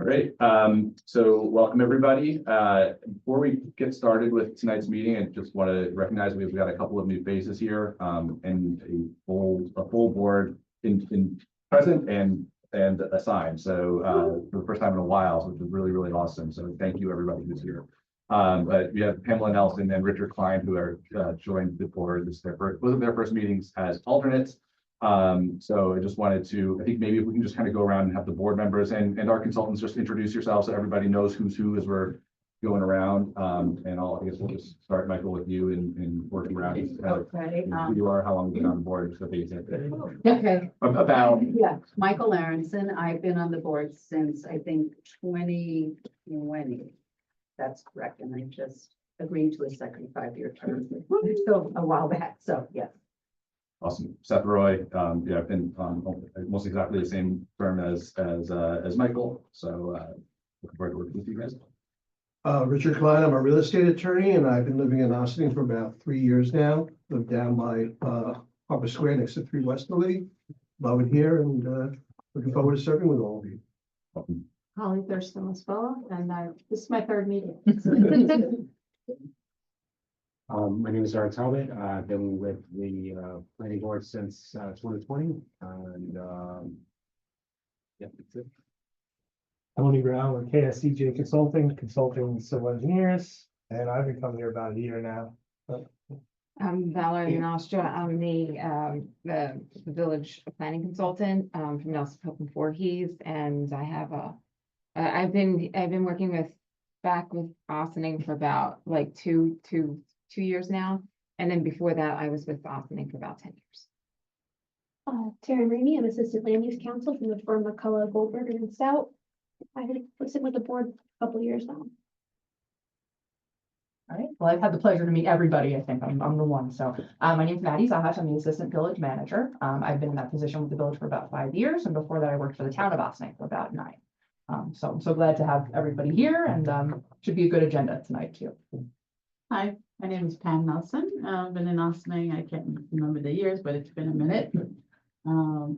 Great. So welcome everybody. Before we get started with tonight's meeting, I just want to recognize we've got a couple of new faces here, and a full board in present and assigned. So for the first time in a while, which is really awesome. So thank you everybody who's here. But we have Pamela Nelson and Richard Klein who are joined before this both of their first meetings as alternates. So I just wanted to, I think maybe if we can just kind of go around and have the board members and our consultants just introduce yourselves so everybody knows who's who as we're going around. And I guess we'll just start, Michael, with you and working around who you are, how long you've been on the board, so basic. Okay. About Michael Aronson. I've been on the board since I think 2020. That's correct. And I just agreed to a second 5-year term. So a while back. So yes. Awesome. Seth Roy, I've been on almost exactly the same firm as Michael. So looking forward to working with you guys. Richard Klein, I'm a real estate attorney and I've been living in Austin for about 3 years now. Live down by Harbor Square next to 3 Westerly. Love it here and looking forward to serving with all of you. Welcome. Holly Thurston Laswell, and this is my 3rd meeting. My name is Eric Talbot. I've been with the planning board since 2020, and that's it. Tony Brown with KSCJ consulting civil engineers, and I've been coming here about a year now. I'm Valerie Nostra. I'm the village planning consultant from Nelson Pope and Voorhees, and I have I've been working back with Austining for about like two years now, and then before that I was with Austining for about 10 years. Taryn Ramey, I'm Assistant Land Use Counsel from the firm McCullough, Goldberger and Stout. I've been sitting with the board a couple years now. All right. Well, I've had the pleasure to meet everybody. I think I'm the one. So my name is Maddie Zahash. I'm the Assistant Village Manager. I've been in that position with the village for about 5 years, and before that I worked for the town of Austining for about 9. So I'm so glad to have everybody here, and should be a good agenda tonight too. Hi, my name is Pam Nelson. I've been in Austining, I can't remember the years, but it's been a minute.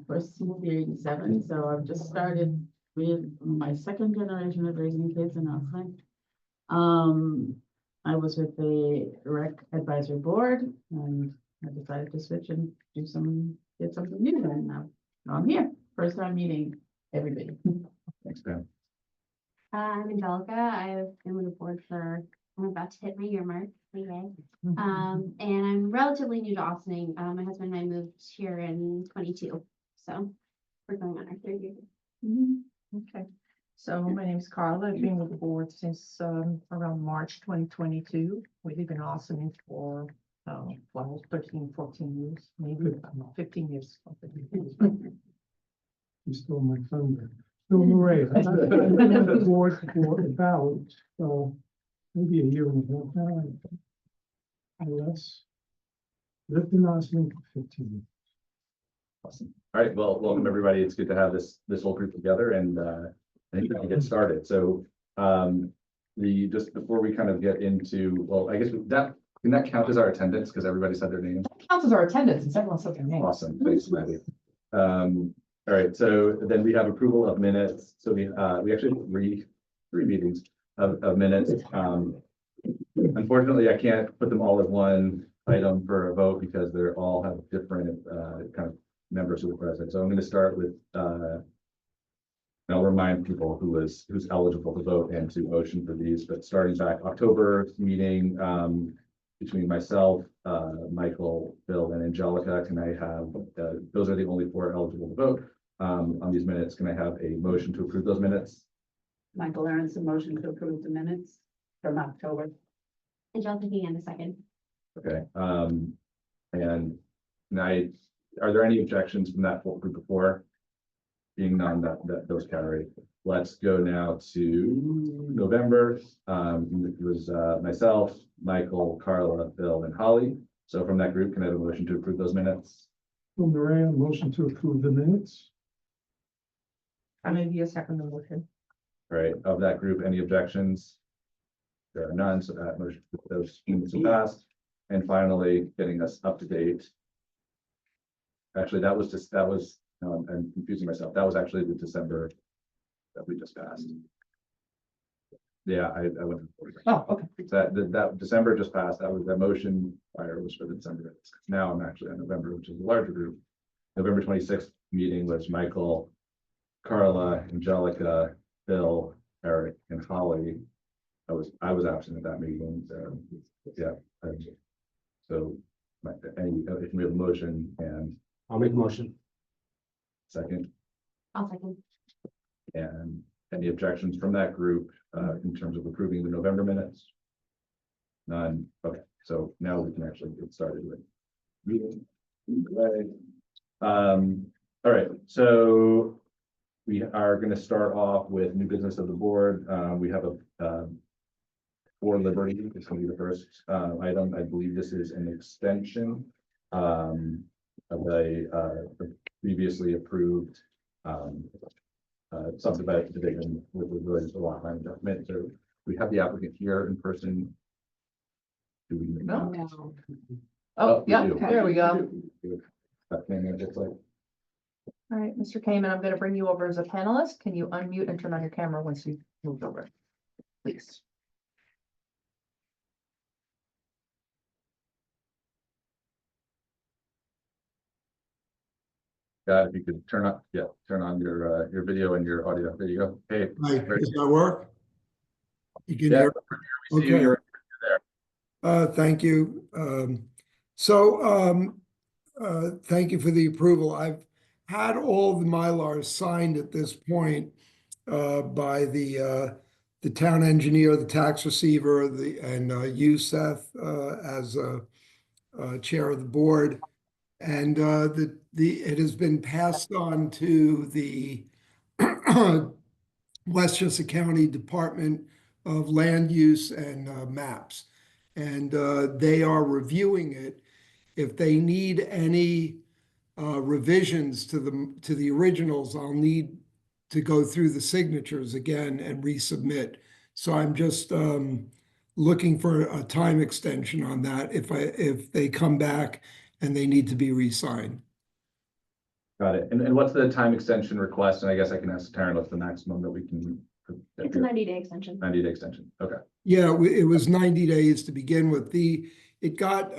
First moved here 87, so I've just started with my 2nd generation of raising kids in Austining. I was with the rec advisory board, and I decided to switch and get something new, and now I'm here. First time meeting everybody. Thanks, Pam. I'm Angelica. I've been with the board I'm about to hit my year mark. And I'm relatively new to Austining. My husband and I moved here in 22, so we're going on our 3rd year. Okay, so my name is Carla. I've been with the board since around March 2022. We live in Austining for 12, 13, 14 years, maybe 15 years. You stole my thunder. So Maria, I've been on the board for about maybe a year and a half now, or less. Lived in Austin for 15 years. Awesome. All right. Well, welcome everybody. It's good to have this whole group together, and I think we can get started. So just before we kind of get into, well, I guess can that count as our attendance because everybody said their name? That counts as our attendance, and everyone said their name. Awesome. Thanks, Maddie. All right. So then we have approval of minutes. So we actually have three meetings of minutes. Unfortunately, I can't put them all as one item for a vote because they all have different kind of members who are present. So I'm going to start with I'll remind people who's eligible to vote and to motion for these, but starting back October meeting between myself, Michael, Bill, and Angelica, can I have those are the only 4 eligible to vote on these minutes. Can I have a motion to approve those minutes? Michael Aronson, motion to approve the minutes from October. Angelica in a second. Okay. And are there any objections from that group before? Being none, that those carry. Let's go now to November. It was myself, Michael, Carla, Bill, and Holly. So from that group, can I have a motion to approve those minutes? From Maria, motion to approve the minutes. I may be a second motion. All right. Of that group, any objections? There are none, so that motion, those minutes are passed. And finally, getting us up to date. Actually, that was I'm confusing myself. That was actually the December that we just passed. Yeah, I went. For Oh, okay. that December just passed. That was the motion prior was for the December. Now I'm actually on November, which is a larger group. November 26th meeting was Michael, Carla, Angelica, Bill, Eric, and Holly. I was absent at that meeting. Yeah. So if we have a motion and I'll make a motion. second, I'll second. and any objections from that group in terms of approving the November minutes? None. Okay, so now we can actually get started with meeting. Right. All right, so we are going to start off with new business of the board. We have a for Liberty. It's going to be the first item. I believe this is an extension of a previously approved subdivision with the village lot line adjustment. So we have the applicant here in person. Do we? No. No. Oh, we yeah, do. there we go. That thing that looks like. All right, Mr. Kamen, I'm gonna bring you over as a panelist. Can you unmute and turn on your camera once you've moved over? Please. If you could turn on your video and your audio. There you go. Hey. Hi, does that work? You can Yeah, hear? we see you. Okay. You're Thank you. Thank you for the approval. I've had all the Mylars signed at this point by the town engineer, the tax receiver, and you, Seth, as chair of the board. And it has been passed on to the Westchester County Department of Land Use and Maps. And they are reviewing it. If they need any revisions to the originals, I'll need to go through the signatures again and resubmit. So I'm just looking for a time extension on that if they come back and they need to be re-signed. Got it. And what's the time extension request? And I guess I can ask Taryn, what's the maximum that we can? It's a 90-day extension. 90-day extension. Okay. Yeah, it was 90 days to begin with. It got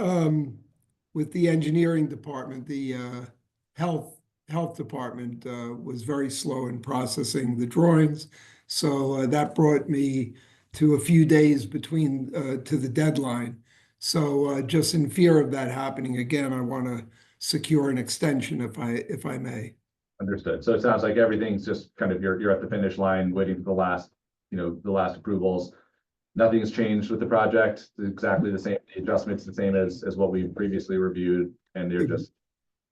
with the engineering department, the health department was very slow in processing the drawings. So that brought me to a few days between to the deadline. So just in fear of that happening again, I want to secure an extension if I may. Understood. So it sounds like everything's just kind of you're at the finish line waiting for the last approvals. Nothing's changed with the project. It's exactly the same. The adjustments the same as what we previously reviewed, and they're just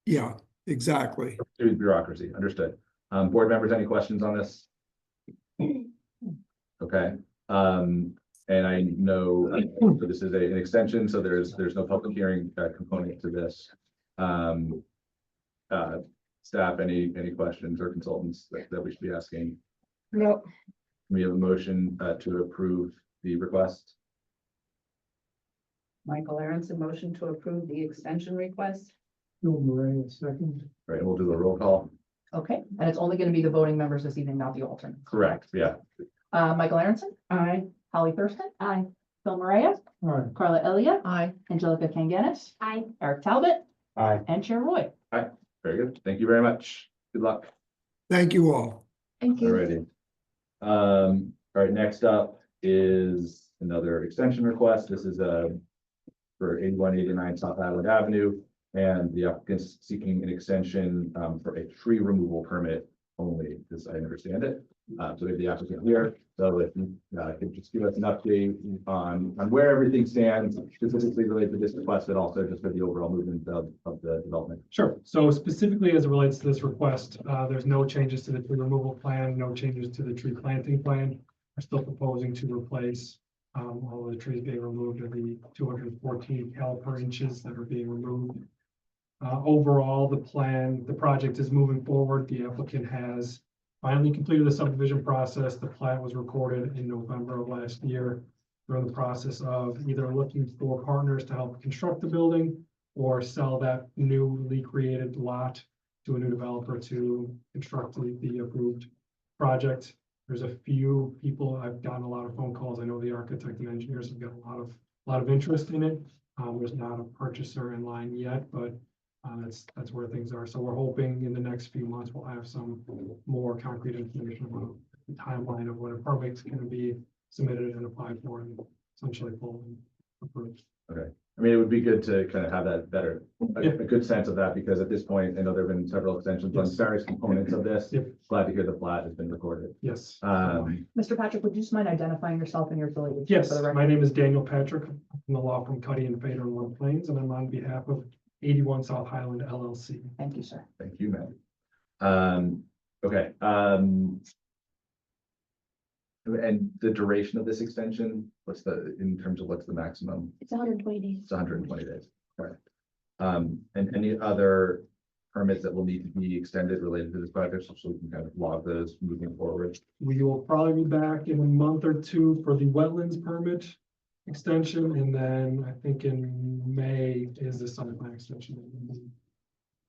Yeah, exactly. bureaucracy. Understood. Board members, any questions on this? Okay. And I know this is an extension, so there's no public hearing component to this. Staff, any questions or consultants that we should be asking? Nope. We have a motion to approve the request. Michael Aronson, motion to approve the extension request. Bill Murray, a second. Right, and we'll do a roll call. Okay, and it's only gonna be the voting members this evening, not the alternates. Correct, yeah. Michael Aronson, Aye. Holly Thurston, Aye. Bill Murray, All right, Carla Elliott, Aye. Angelica Kanganis, Aye. Eric Talbot, Aye. and Chair Roy. Very good. Thank you very much. Good luck. Thank you all. Thank Alrighty. All right, next up is another extension request. This is for 8189 South Island Avenue, and the applicant's seeking an extension for a tree removal permit only, as I understand it. So we have the applicant here. So if you could just give us an update on where everything stands, specifically related to this request, but also just for the overall movement of the development. sure. So specifically as it relates to this request, there's no changes to the tree removal plan, no changes to the tree planting plan. We're still proposing to replace all of the trees being removed of the 214 caliper inches that are being removed. Overall, the project is moving forward. The applicant has finally completed the subdivision process. The plat was recorded in November of last year. We're in the process of either looking for partners to help construct the building or sell that newly created lot to a new developer to construct the approved project. There's a few people, I've gotten a lot of phone calls. I know the architect and engineers have got a lot of interest in it. There's not a purchaser in line yet, but that's where things are. So we're hoping in the next few months, we'll have some more concrete information about the timeline of when a permit's gonna be submitted and applied for and essentially pulled and approved. I mean, it would be good to kind of have that better, Yeah. a good sense of that, because at this point, I know there've been several extensions on Yes. various components of this. Yep. Glad to hear the plat has been recorded. Yes. Mr. Patrick, would you just mind identifying yourself and your affiliation? Yes, for the record? my name is Daniel Patrick. I'm from the law firm Cuddy and Fader in White Plains, and I'm on behalf of 81 South Highland LLC. Thank you, sir. Thank you, Matt. Okay, and the duration of this extension, in terms of what's the maximum? It's 120 days. It's 120 days. Okay. And any other permits that will need to be extended related to this project, so we can kind of log those moving forward? We will probably be back in a month or two for the wetlands permit extension, and then I think in May is the site plan extension.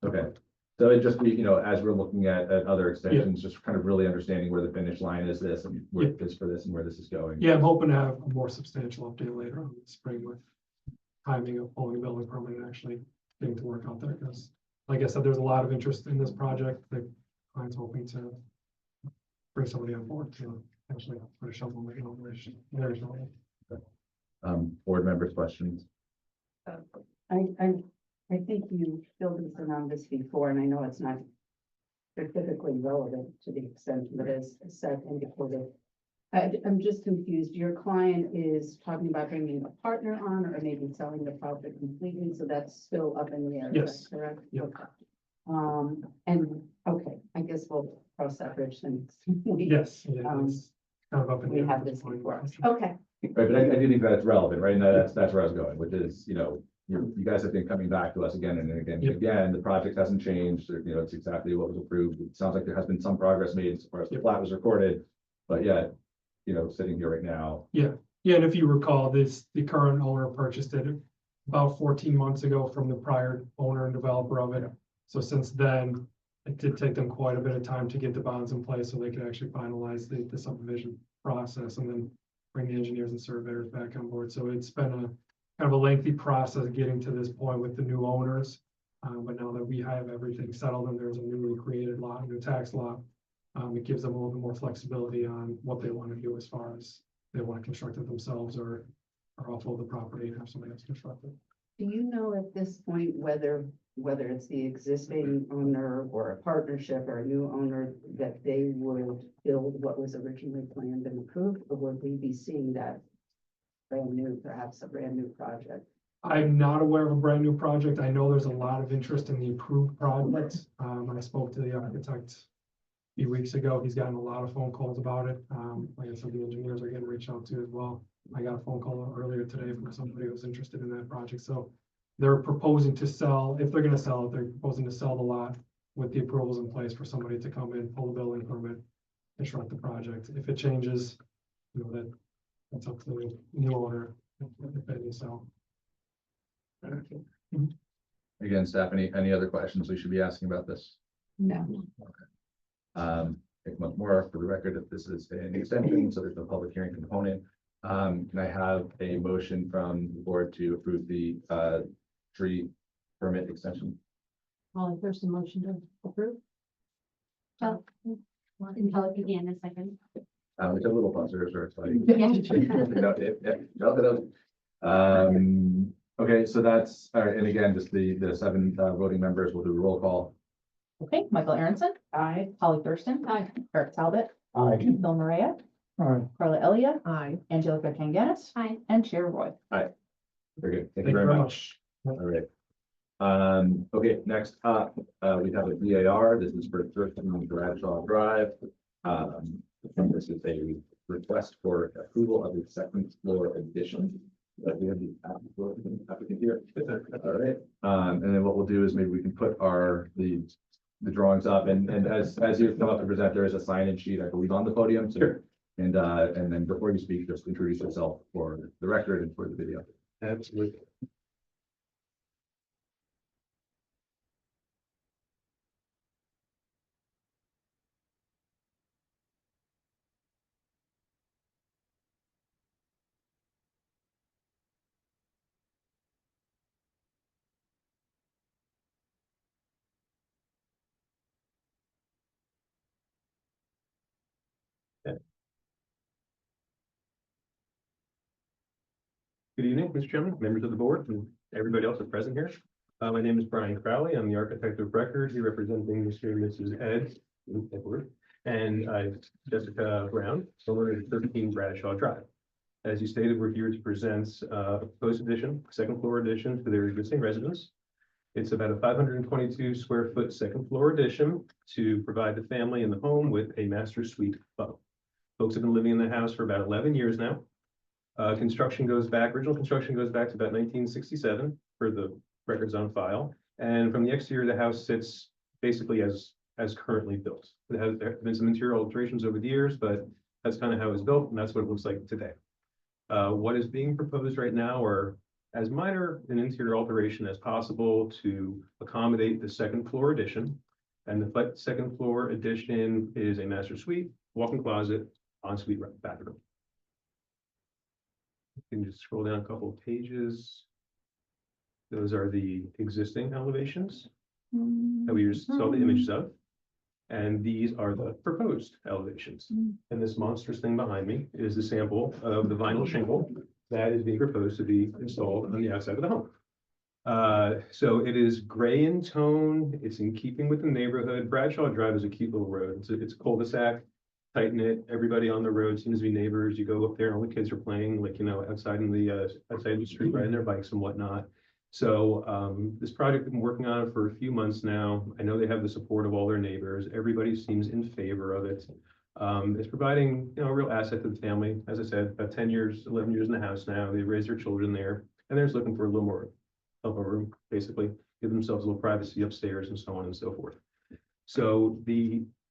Okay, so it just be, as we're looking at other extensions, just kind of really understanding where the finish line is this and where it is for this and where this is going. Yeah, I'm hoping to have a more substantial update later on in the spring with timing of pulling a building permit and actually getting to work out there, because like I said, there's a lot of interest in this project. The client's hoping to bring somebody on board to actually put a shovel in the operation. Board members' questions? I think you filled us in on this before, and I know it's not specifically relevant to the extension, but as said indicated. I'm just confused. Your client is talking about bringing a partner on or maybe selling the project completely, so that's still up in the air, is Yes. that correct? Yep. Okay. And, okay, I guess we'll cross that bridge since we Yes, yeah, it's kind of up in the we air have at this point. before. Okay, Right, but I do think that's relevant, right? And that's where I was going, which is, you guys have been coming back to us again and again and Yep. again. The project hasn't changed, it's exactly what was approved. It sounds like there has been some progress made as far as the Yep. plat was recorded, but yet, sitting here right now. Yeah, and if you recall, the current owner purchased it about 14 months ago from the prior owner and developer of it. So since then, it did take them quite a bit of time to get the bonds in place so they could actually finalize the subdivision process and then bring the engineers and surveyors back on board. So it's been kind of a lengthy process getting to this point with the new owners. But now that we have everything settled and there's a newly created lot, a new tax lot, it gives them a little bit more flexibility on what they want to do as far as they want to construct it themselves or offload the property and have somebody else construct it. do you know at this point whether it's the existing owner or a partnership or a new owner that they would build what was originally planned and approved, or would we be seeing that perhaps a brand new project? I'm not aware of a brand new project. I know there's a lot of interest in the approved projects. I spoke to the architect a few weeks ago. He's gotten a lot of phone calls about it. Like I said, the engineers are getting reached out to as well. I got a phone call earlier today from somebody who was interested in that project. So they're proposing to sell, if they're gonna sell it, they're proposing to sell the lot with the approvals in place for somebody to come in, pull the building permit, construct the project. If it changes, that's up to the new owner, if any, so. Again, staff, any other questions we should be asking about this? No. Take once more for the record that this is an extension, so there's no public hearing component. Can I have a motion from the board to approve the tree permit extension? There's a motion to approve. Oh, and Pelican again in a second. It's a little buzzer, so it's like. Yeah. Okay, so that's, all right, and again, just the 7 voting members will do a roll call. Okay, Michael Aronson. Aye. Holly Thurston. Aye. Eric Talbot. Aye. Bill Maria. All right. Carla Elliott. Aye. Angelica Kanganis. Aye. And Chair Roy. Very good, thank you very much. All right. Okay, next up, we have a VAR. This is for Thurston Bradshaw Drive. This is a request for approval of the second floor addition. We have the applicant here. All right. And then what we'll do is maybe we can put the drawings up, and as you come up to present, there is a sign-in sheet, I believe, on the podium. So, and then before you speak, just introduce yourself for the record and for the video. Absolutely. Good evening, Mr. Chairman, members of the board, and everybody else that's present here. My name is Brian Crowley. I'm the architect of record here representing Mr. and Mrs. Edward, and Jessica Brown, owner of 13 Bradshaw Drive. As you stated, we're here to present a proposed addition, second floor addition to their existing residence. It's about a 522 square foot second floor addition to provide the family in the home with a master suite above. Folks have been living in the house for about 11 years now. Original construction goes back to about 1967 for the records on file. And from the exterior, the house sits basically as currently built. There have been some interior alterations over the years, but that's kind of how it's built, and that's what it looks like today. What is being proposed right now are as minor an interior alteration as possible to accommodate the second floor addition. And the second floor addition is a master suite, walk-in closet, ensuite bathroom. You can just scroll down a couple of pages. Those are the existing elevations that we just saw the images of. And these are the proposed elevations. And this monstrous thing behind me is the sample of the vinyl shingle that is being proposed to be installed on the outside of the home. So it is gray in tone. It's in keeping with the neighborhood. Bradshaw Drive is a cute little road. It's a cul-de-sac, tight knit. Everybody on the road seems to be neighbors. You go up there and all the kids are playing, like, outside in the outside the street, riding their bikes and whatnot. So this project, I've been working on it for a few months now. I know they have the support of all their neighbors. Everybody seems in favor of it. It's providing, a real asset to the family. As I said, about 10 years, 11 years in the house now. They raised their children there, and they're just looking for a little more elbow room, basically, give themselves a little privacy upstairs and so on and so forth. So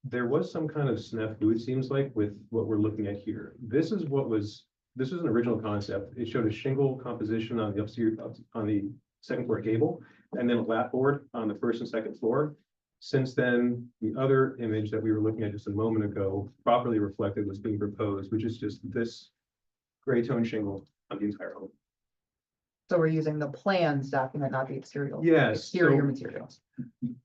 there was some kind of snafu, it seems like, with what we're looking at here. This is an original concept. It showed a shingle composition on the upstairs, on the second floor gable, and then a lap board on the first and second floor. Since then, the other image that we were looking at just a moment ago properly reflected what's being proposed, which is just this gray tone shingle on the entire home. So we're using the plans document, not the exterior. Yes, Exterior so- materials.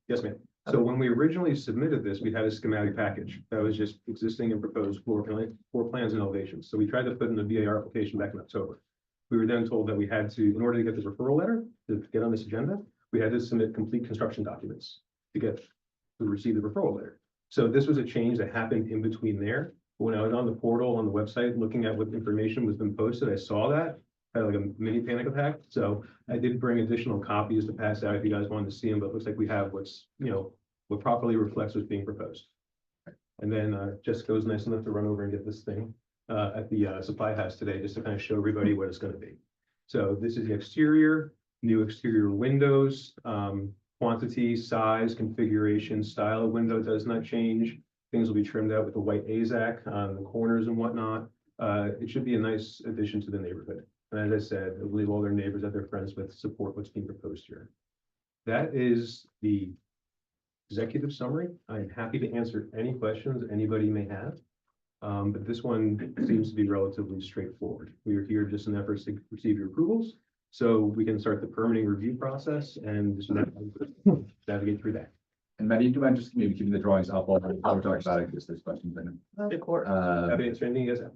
Yes, ma'am. So when we originally submitted this, we had a schematic package that was just existing and proposed floor plans and elevations. So we tried to put in the VAR application back in October. We were then told that we had to, in order to get the referral letter to get on this agenda, we had to submit complete construction documents to receive the referral letter. So this was a change that happened in between there. When I was on the portal on the website looking at what information was been posted, I saw that. I had like a mini panic attack. So I did bring additional copies to pass out if you guys wanted to see them, but it looks like we have what properly reflects what's being proposed. And then Jessica was nice enough to run over and get this thing at the supply house today, just to kind of show everybody what it's going to be. So this is the exterior, new exterior windows, quantity, size, configuration, style of window does not change. Things will be trimmed out with a white AZAC on the corners and whatnot. It should be a nice addition to the neighborhood. And as I said, I believe all their neighbors that they're friends with support what's being proposed here. That is the executive summary. I'm happy to answer any questions anybody may have. But this one seems to be relatively straightforward. We are here just in efforts to receive your approvals, so we can start the permitting review process and just navigate through that. And Maddie, do you mind just maybe keeping the drawings up while we're talking about it, because there's questions in it? Of course. Happy to answer anything you guys have.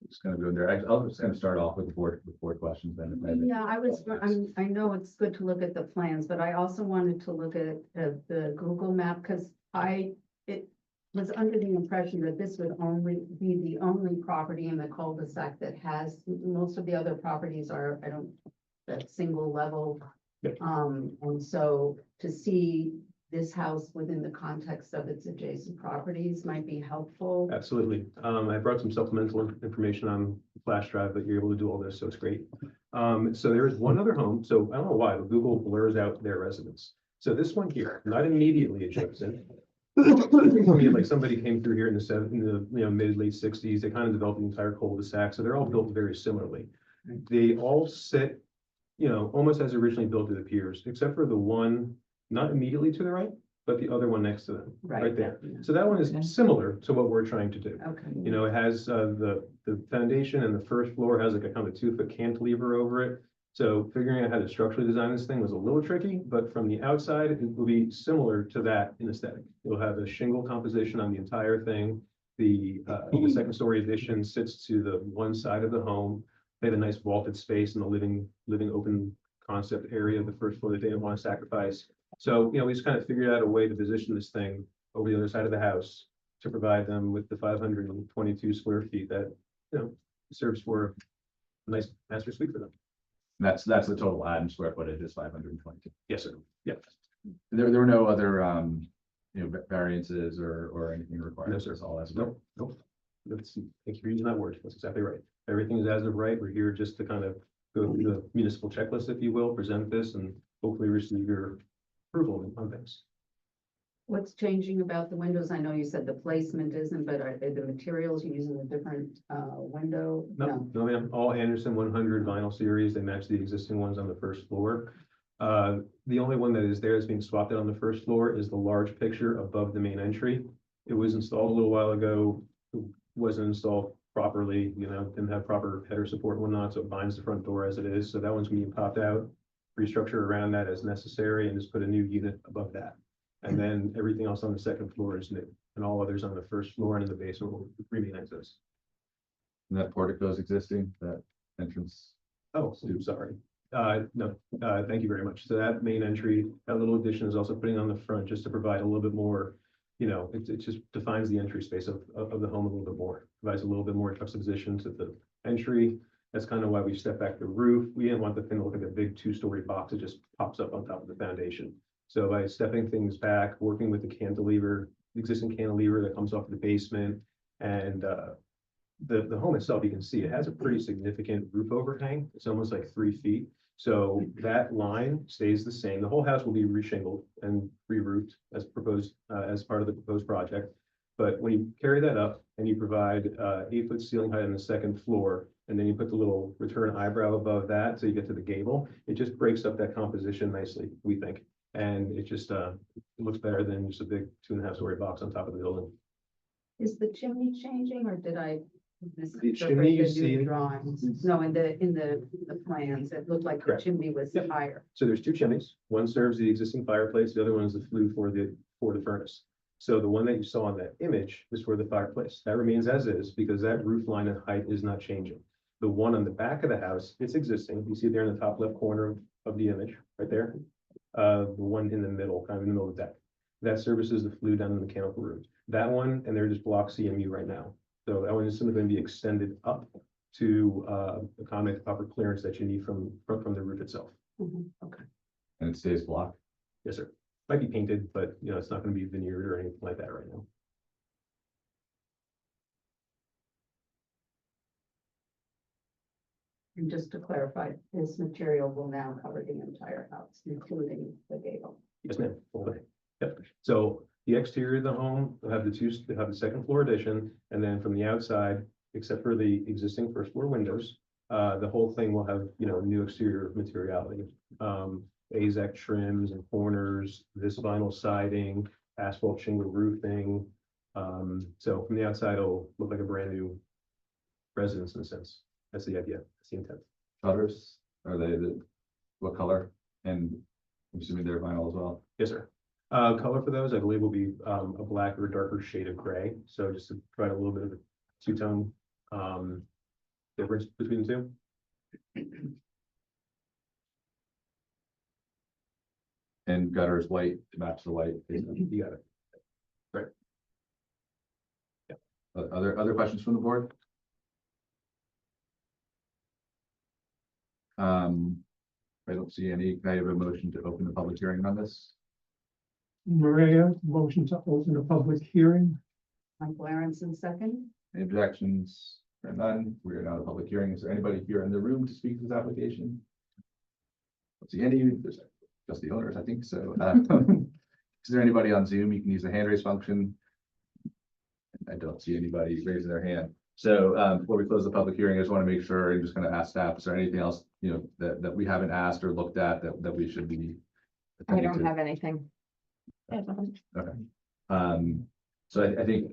Just gonna go there. I'll just kind of start off with the board questions then. Yeah, I know it's good to look at the plans, but I also wanted to look at the Google map, because it was under the impression that this would only be the only property in the cul-de-sac that has, most of the other properties are, that single level. Yep. And so to see this house within the context of its adjacent properties might be helpful. Absolutely. I brought some supplemental information on the flash drive, but you're able to do all this, so it's great. So there is one other home. So I don't know why, but Google blurs out their residence. So this one here, not immediately adjacent. Like somebody came through here in the mid late 60s. They kind of developed the entire cul-de-sac, so they're all built very similarly. They all sit, almost as originally built, it appears, except for the one not immediately to the right, but the other one next to them, right there. So that one is similar to what we're trying to do. Okay. It has the foundation, and the first floor has like a kind of 2-foot cantilever over it. So figuring out how to structurally design this thing was a little tricky, but from the outside, it will be similar to that in aesthetic. You'll have a shingle composition on the entire thing. The second story addition sits to the one side of the home. They have a nice vaulted space in the living open concept area of the first floor that they didn't want to sacrifice. So, we just kind of figured out a way to position this thing over the other side of the house to provide them with the 522 square feet that, serves for a nice master suite for them. That's the total add in square footage is 522. Yes, sir. Yeah. There were no other, variances or anything required. No, sir. It's all as. Nope. Thank you for using that word. That's exactly right. Everything is as of right. We're here just to kind of go through the municipal checklist, if you will, present this and hopefully receive your approval on things. What's changing about the windows? I know you said the placement isn't, but are the materials you're using a different window? No, ma'am. All Anderson 100 vinyl series. They match the existing ones on the first floor. The only one that is there that's being swapped out on the first floor is the large picture above the main entry. It was installed a little while ago. It wasn't installed properly, didn't have proper header support and whatnot, so it binds the front door as it is. So that one's being popped out, restructure around that as necessary, and just put a new unit above that. And then everything else on the second floor is new, and all others on the first floor and in the basement will remain as is. And that portico is existing, that entrance. Oh, sorry. No, thank you very much. So that main entry, that little addition is also putting on the front just to provide a little bit more, it just defines the entry space of the home a little bit more, provides a little bit more juxtaposition to the entry. That's kind of why we stepped back the roof. We didn't want the thing to look like a big two-story box that just pops up on top of the foundation. So by stepping things back, working with the cantilever, the existing cantilever that comes off the basement, and the home itself, you can see it has a pretty significant roof overhang. It's almost like 3 feet. So that line stays the same. The whole house will be reshingled and re-roofed as proposed, as part of the proposed project. But when you carry that up and you provide 8-foot ceiling height on the second floor, and then you put the little return eyebrow above that, so you get to the gable, it just breaks up that composition nicely, we think. And it just it looks better than just a big 2.5-story box on top of the building. Is the chimney changing or did I The chimney you misinterpret the see- new drawings? No, in the plans, it looked like the Correct. chimney was Yep. higher. So there's 2 chimneys. One serves the existing fireplace, the other one is the flue for the furnace. So the one that you saw in that image is for the fireplace. That remains as is because that roof line and height is not changing. The one on the back of the house, it's existing. You see it there in the top left corner of the image, right there. The one in the middle, kind of in the middle of the deck. That services the flue down in the mechanical room. That one, and they're just block CMU right now. So that one is simply going to be extended up to accommodate the proper clearance that you need from the roof itself. Okay. And it stays block. Yes, sir. Might be painted, but it's not going to be veneered or anything like that right now. And just to clarify, this material will now cover the entire house, including the gable. Yes, ma'am. Okay. Yep. So the exterior of the home will have the second floor addition, and then from the outside, except for the existing first floor windows, the whole thing will have, new exterior materiality. AZEK trims and corners, this vinyl siding, asphalt shingle roofing. So from the outside, it'll look like a brand new residence in a sense. That's the idea. That's the intent. Shutters, are they what color? And I'm assuming they're vinyl as well. Yes, sir. Color for those, I believe, will be a black or a darker shade of gray. So just to provide a little bit of a two-tone difference between the two. And gutters white to match the white. You got it. Other questions from the board? I don't see any. Can I have a motion to open the public hearing on this? Maria, motion to open a public hearing. Michael Aronson, second. Any objections? There are none. We are now in a public hearing. Is there anybody here in the room to speak to this application? Let's see any, there's just the owners, I think so. Is there anybody on Zoom? You can use the hand raise function. I don't see anybody raising their hand. So before we close the public hearing, I just want to make sure and just kind of ask staff, is there anything else, that we haven't asked or looked at that we should be? I attending don't to? have anything. Okay. So I think,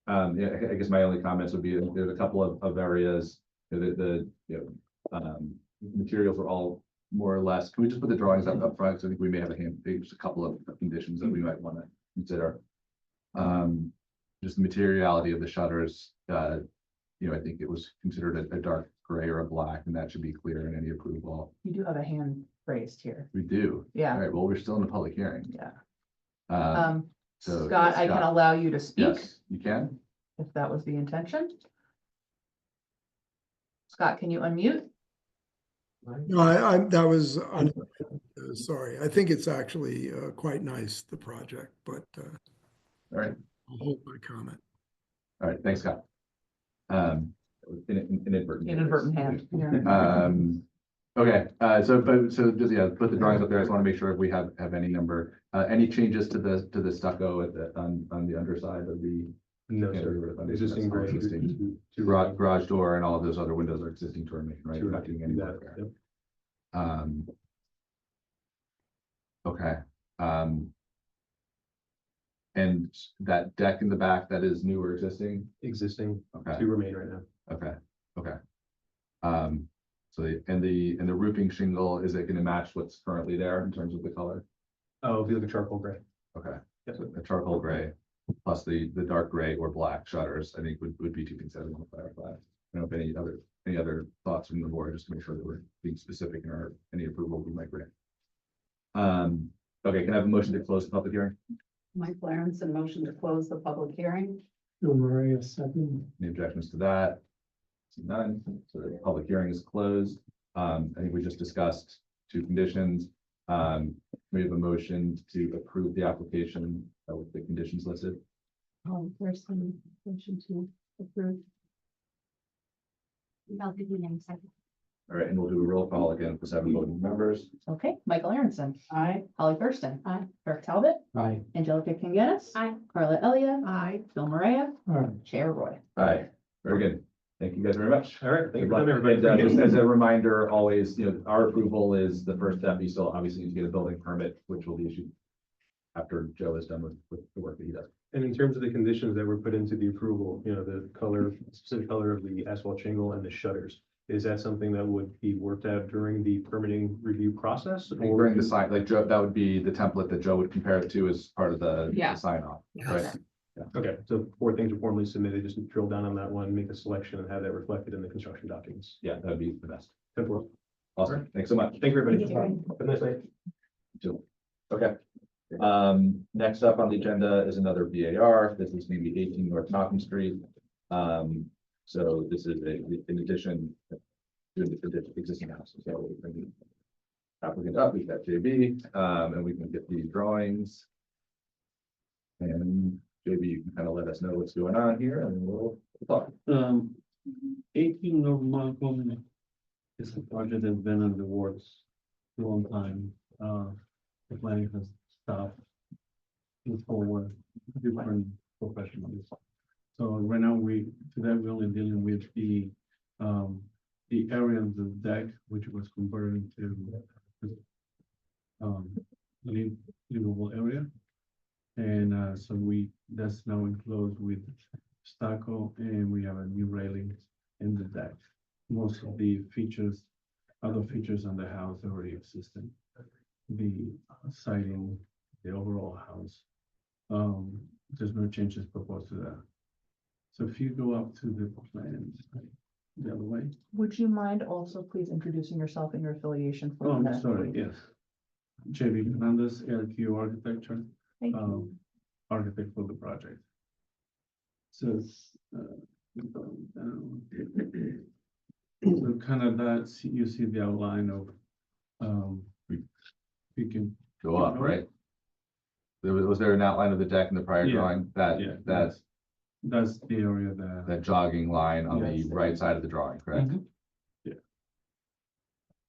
yeah, I guess my only comments would be there's a couple of areas, materials are all more or less, can we just put the drawings up front? 'Cause I think we may have just a couple of conditions that we might want to consider. Just the materiality of the shutters, I think it was considered a dark gray or a black, and that should be clear in any approval. You do have a hand raised here. We do. All Yeah, right, well, we're still in the public hearing. yeah. So, Scott, I can Scott. allow you to speak Yes, you can. if that was the intention. Scott, can you unmute? No, that was, sorry, I think it's actually quite nice, the project, but All right. I'll hold my comment. All right, thanks, Scott. Inadvertent. Inadvertent hand. Yeah. Okay, so just, yeah, put the drawings up there. I just want to make sure if we have any number, any changes to the stucco on the underside of the No, Yeah, sir. that's Existing all grade. existing. Two- garage door and all of those other windows are existing to remain, right? We're not doing any work there. Yep. Okay, and that deck in the back, that is new or existing? Existing, Okay, two remain right now. okay. So the roofing shingle, is it gonna match what's currently there in terms of the color? Oh, if you look at charcoal gray. Okay, Yes. so the charcoal gray plus the dark gray or black shutters, I think would be two things that I want to clarify. I don't know if any other thoughts from the board, just to make sure that we're being specific in any approval we might grant. Okay, can I have a motion to close the public hearing? Michael Aronson, motion to close the public hearing. Bill Murray, a second. Any objections to that? See none, so the public hearing is closed. I think we just discussed two conditions. We have a motion to approve the application with the conditions listed. There's some motion to approve. I'll give you name second. All right, and we'll do a roll call again for 7 voting members. Okay, Michael Aronson, Aye. Holly Thurston. Aye. Eric Talbot, Aye. Angelica Kinganis. Aye. Carla Elliott, Aye. Bill Murray, All right. Chair Roy. Aye, very good. Thank you guys very much. All right, thank you Good for luck. coming, everybody. And, just as a reminder, always, our approval is the first step. You still obviously need to get a building permit, which will be issued after Joe is done with the work that he does. And in terms of the conditions that were put into the approval, the color, specific color of the asphalt shingle and the shutters, is that something that would be worked out during the permitting review process? I think during the sign, like Joe, that would be the template that Joe would compare it to as part of the Yeah. sign off, right? Okay, so before things are formally submitted, just drill down on that one, make a selection and have that reflected in the construction documents. Yeah, that would be the best. Temporal. Awesome. Thanks so much. Thank you, everybody. Thank Have a nice night. Okay. Next up on the agenda is another VAR. This is going to be 18 North Malcolm Street. So this is in addition to the existing house. So we bring the applicant up, we've got JB, and we can get the drawings. And JB, you can kind of let us know what's going on here and we'll talk. 18 North Malcolm is a project that's been in the works a long time. The planning has staff look forward different professionals. So right now today we're only dealing with the area of the deck, which was converted into livable area. And so that's now enclosed with stucco, and we have a new railing in the deck. Most of the features, other features on the house already existing. The siding, the overall house. There's no changes proposed to that. So if you go up to the plans, the other way. Would you mind also please introducing yourself and your affiliation? for Oh, the I'm minute? sorry, yes. JB Fernandez, LQ Architecture, Thank you. architect for the project. So, going down. So kind of you see the outline of, we can. Go up, right? Was there an outline of the deck in the prior Yeah. drawing? Yeah. That's the area that. That jogging line on the Yes. right side of the drawing, correct? Mhm. Yeah.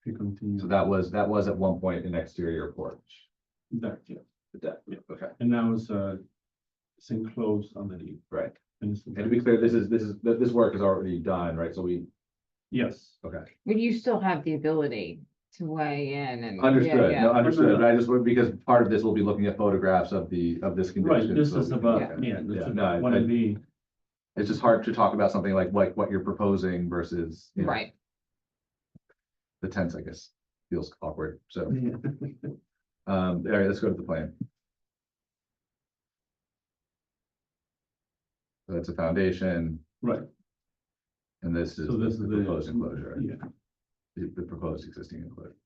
If you continue. So that was at one point an exterior porch, That, yeah, the deck. Yeah. Okay, and now it's enclosed underneath. right. And it's- And to be clear, this work is already done, right? So Yes, okay. But you still have the ability to weigh in and. Understood, Yeah, no, yeah. understood. I just would, because part of this will be looking at photographs of this right, condition. this so is we can about, look at it. yeah, this Yeah, is no, one of the, it's just hard to talk about something like what you're proposing versus. Right. The tense, I guess, feels awkward, so, Yeah. all right, let's go to the plan. So that's a foundation, Right. and this is So this the is proposed enclosure, Yeah. the proposed existing enclosure.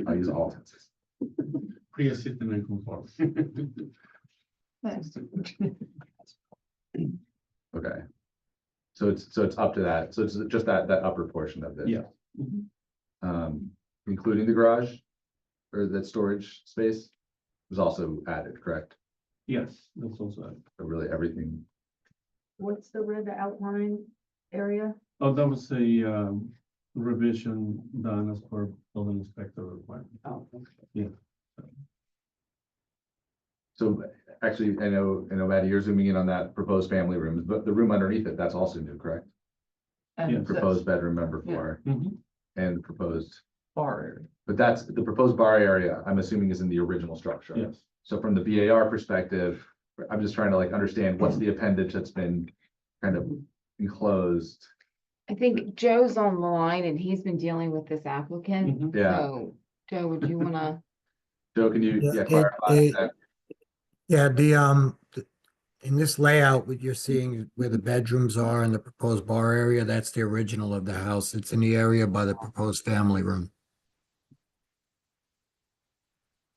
I use all tenses. Pre-existing and conform. Okay. So it's up to that, so it's just that upper portion of this. Yeah. Mhm. Including the garage or that storage space was also added, correct? Yes, that's also. So really everything, What's the red outline area? Oh, that was a revision done as per building inspector requirement. Oh, okay. Yeah. so actually, I know, Maddie, you're zooming in on that proposed family room, but the room underneath it, that's also new, correct? And Yeah. this Proposed bedroom number Yeah. 4 Mhm. and proposed, bar area. but that's the proposed bar area, I'm assuming is in the original structure. Yes. So from the BAR perspective, I'm just trying to like understand what's the appendage that's been kind of enclosed. I think Joe's on the line and he's been dealing with this applicant. Mhm. Yeah. So, Joe, would you wanna? Joe, can you, Yeah, clarify that? Yeah, in this layout, what you're seeing where the bedrooms are and the proposed bar area, that's the original of the house. It's in the area by the proposed family room.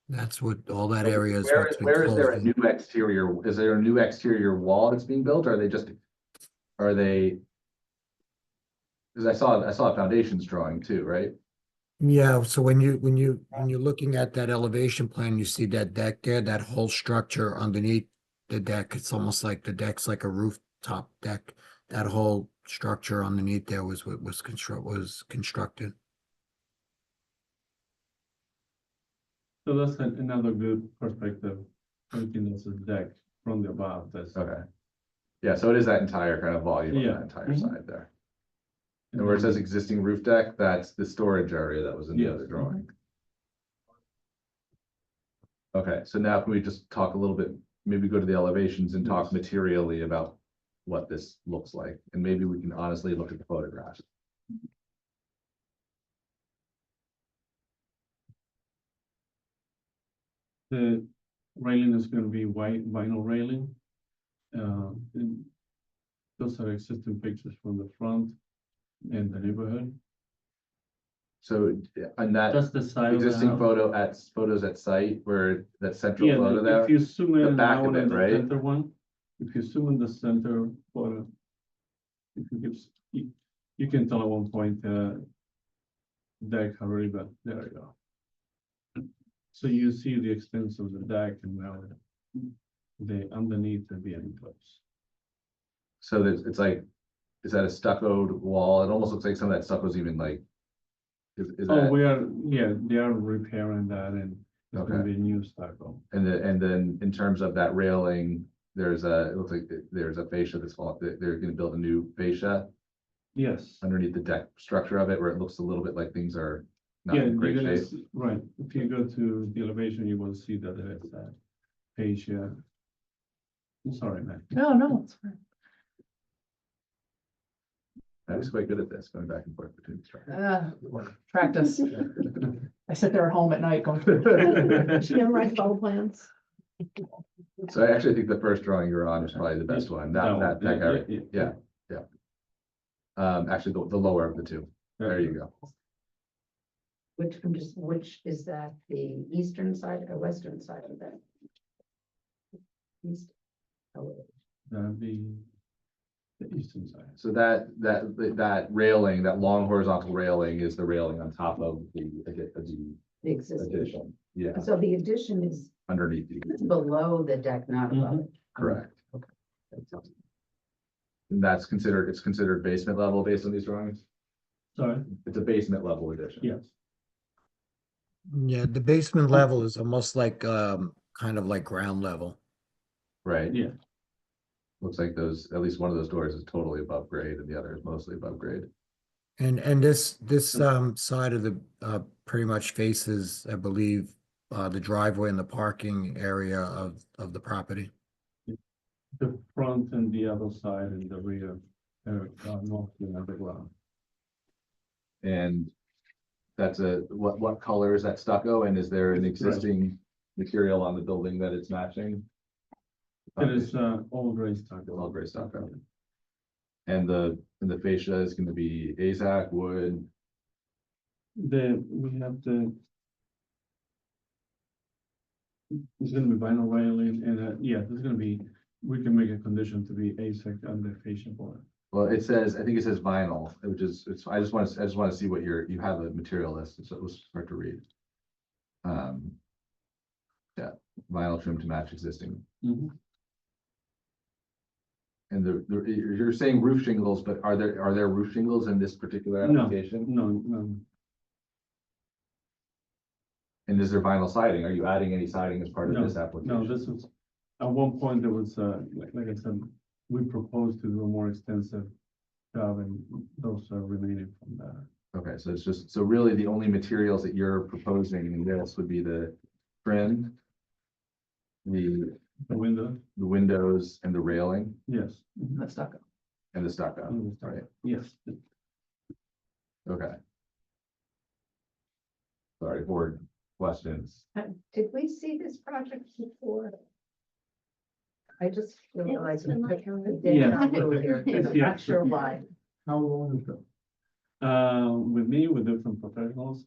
That's what, all that area is what's been Where is there a closed. new exterior? Is there a new exterior wall that's being built? Or are they? Because I saw a foundations drawing too, right? Yeah, so when you're looking at that elevation plan, you see that deck there, that whole structure underneath the deck. It's almost like the deck's like a rooftop deck. That whole structure underneath there was what was constructed. So that's another good perspective. Everything that's a deck from the above, that's. Okay. Yeah, so it is that entire kind of volume on Yeah. that entire Mhm. side there. And where it says existing roof deck, that's the storage area that was in the Yes. other drawing. Okay, so now can we just talk a little bit, maybe go to the elevations and talk Yes. materially about what this looks like, and maybe we can honestly look at the photographs. The railing is gonna be white vinyl railing. And those are existing pictures from the front and the neighborhood. So on that That's the side of the existing house. photos at site where that central Yeah, photo if there, you zoom in, the on back that of one it, in the right? center one, if you zoom in the center photo, if you give, you can tell at one point, deck already, but there we go. So you see the extent of the deck and now the underneath the being close. so there's, it's like, is that a stuccoed wall? It almost looks like some of that stucco's even like. Is Oh, that, they are repairing that and it's gonna Okay. be a new stucco. and then in terms of that railing, it looks like there's a fascia that's falling, they're gonna build a new fascia Yes. underneath the deck structure of it, where it looks a little bit like things are not Yeah, in you're great gonna, shape. right, if you go to the elevation, you will see that there is a page here. I'm sorry, man. No, it's fine. I was quite good at this, going back and forth between the structures. Practice. I sit there at home at night going. Write all the plans. So I actually think the first drawing you're on is probably the best one, that area, yeah. Actually, the lower of the two, there you go. Which is that, the eastern side or western side of that? East. Oh, That'd be the eastern side. So that railing, that long horizontal railing is the railing on top of the the existing. addition, yeah, So the addition is underneath you, below the deck, not above it. correct. Okay. And it's considered basement level based on these drawings? Sorry, It's a basement level addition. yes. Yeah, the basement level is almost like, kind of like ground level. Right? Yeah. Looks like at least one of those doors is totally above grade and the other is mostly above grade. And this side of the, pretty much faces, I believe, the driveway and the parking area of the property. The front and the other side and the rear, north and underground. And that's what color is that stucco, and is there an existing material on the building that it's matching? It is, all gray stucco. All gray stucco. And the fascia is gonna be AZAC, wood, We have it's gonna be vinyl railing and, yeah, there's gonna be, we can make a condition to be ASAC on the fascia board. well, I think it says vinyl, which is, I just want to see what you have a material list, so it was hard to read. Yeah, vinyl trim to match existing. Mhm. And you're saying roof shingles, but are there roof shingles in this particular No. application? No, And is there vinyl siding? Are you adding any siding as part of No, this application? no, this was, at one point, there was, like I said, we proposed to do a more extensive job and those are remaining from that. Okay, so it's just, so really the only materials that you're proposing in this would be the trim, the The window, windows and the railing yes. The stucco. and the stucco, And the stucco, right? yes. Okay. Sorry, board questions. Did we see this project before? I just feel like It's been like- deja vu here. I'm Yeah. not sure why. How long ago? With me, with different professionals,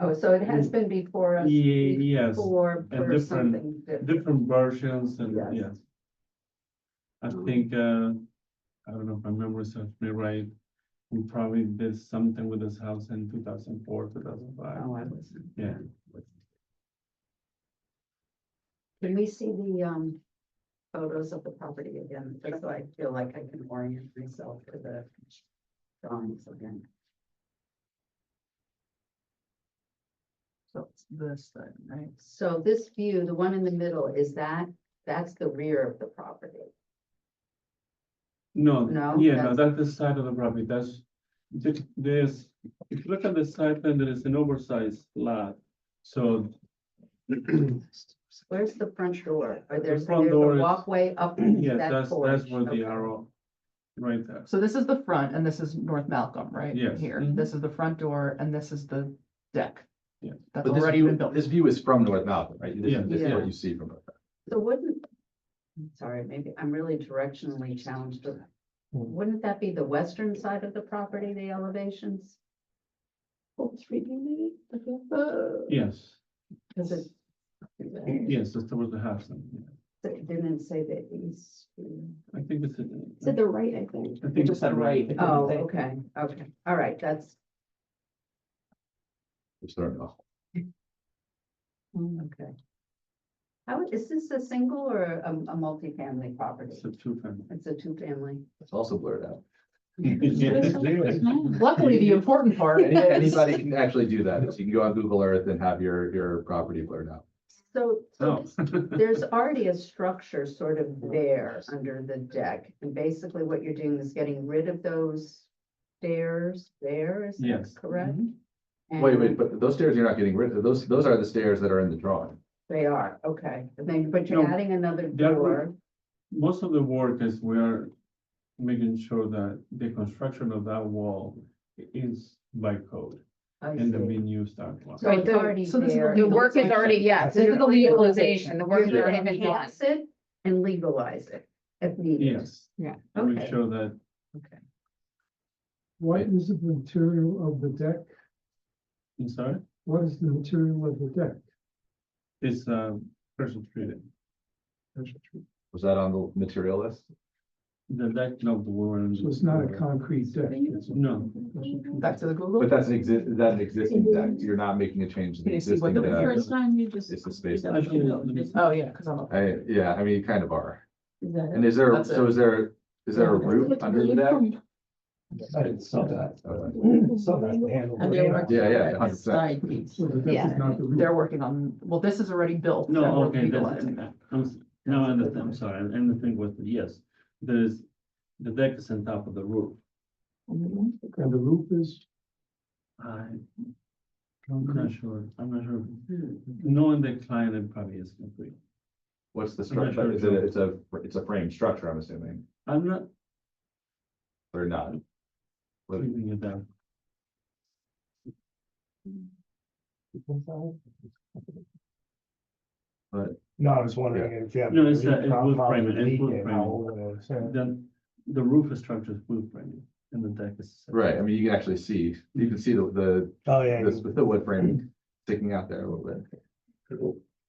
Oh, so it has been before us. yes, Before and for different- something different. different versions and, Yes. yes. I think, I don't know if my memory serves me right, we probably did something with this house in 2004, 2005. Oh, I was. Yeah. Can we see the photos of the property again? Just so I feel like I can orient myself to the drawings again. So it's this thing, right? So this view, the one in the middle, that's the rear of the property. No, No, yeah, no, that's the side of the property, there's, if you look at the side plan, there is an oversized lot. So Where's the front door? Or there's front a door is- walkway up yes, that that's porch. where the Okay. arrow, right there. So this is the front and this is North Malcolm, right? Yes. Here, Mhm. this is the front door and this is the deck. Yeah. That's But already been built. this view is from North Malcolm, right? Yeah. This is Yeah. what you see from North Malcolm. So wouldn't, I'm sorry, maybe I'm really directionally challenged. But wouldn't that be the western side of the property, the elevations? Yes, Because it yes, that's towards the house. Then, yeah. it didn't say the east. I think it's. To the right, I think. I They think just it's said right. It Oh, didn't say- okay, all right, that's, We're starting off. okay. How, is this a single or a multifamily property? It's a two-family. It's a two-family. It's also blurred out. Luckily, the important part is. Anybody can actually do that. So you can go on Google Earth and have your property blurred out. So Oh. there's already a structure sort of there under the deck, and basically what you're doing is getting rid of those stairs there, is that Yes. correct? Wait, And but those stairs you're not getting rid of. Those are the stairs that are in the drawing. they are, okay, but you're No, adding another they're- door. Most of the work is we are making sure that the construction of that wall is by code I and the see. being used that one. So it's already So this is there. the The work is already, yes, this is the legalization, the work has You're already gonna been done. enhance it and legalize it if needed. Yes. Yeah. To make Okay. sure that Okay. What is the material of the deck? inside What is the material of the deck? is pressure treated. Was that on the material list? The deck, no, the one. So it's not a concrete deck. No, Back to the Google. But that's is that an existing deck? You're not making a change to the Can you see what existing the deck. First time you just. It's the space. Oh, yeah, because I'm. Yeah, I mean, you kind of are. Is that And it? is there, That's so it. is there a roof under the deck? I didn't see that. And they're working Yeah, yeah, on 100%. that side piece. So the deck Yeah, is not the roof. they're working on, well, this is already built. and no, we're okay, legalizing that. now I understand, I'm sorry, and the thing was, yes, there's, the deck is on top of the roof. And the roof is, I'm not sure, knowing the client, it probably is complete. What's the I'm not structure? sure. Is it's a frame structure, I'm assuming, I'm not or not? What- keeping it down. No, I was wondering if you have. No, it's leak wood problem framing, it's leak wood and how framing. old it is, yeah. Then the roof structure is wood framing and the deck is. Right, I mean, you can actually see, you can see Oh, yeah. the wood frame sticking out there a little bit.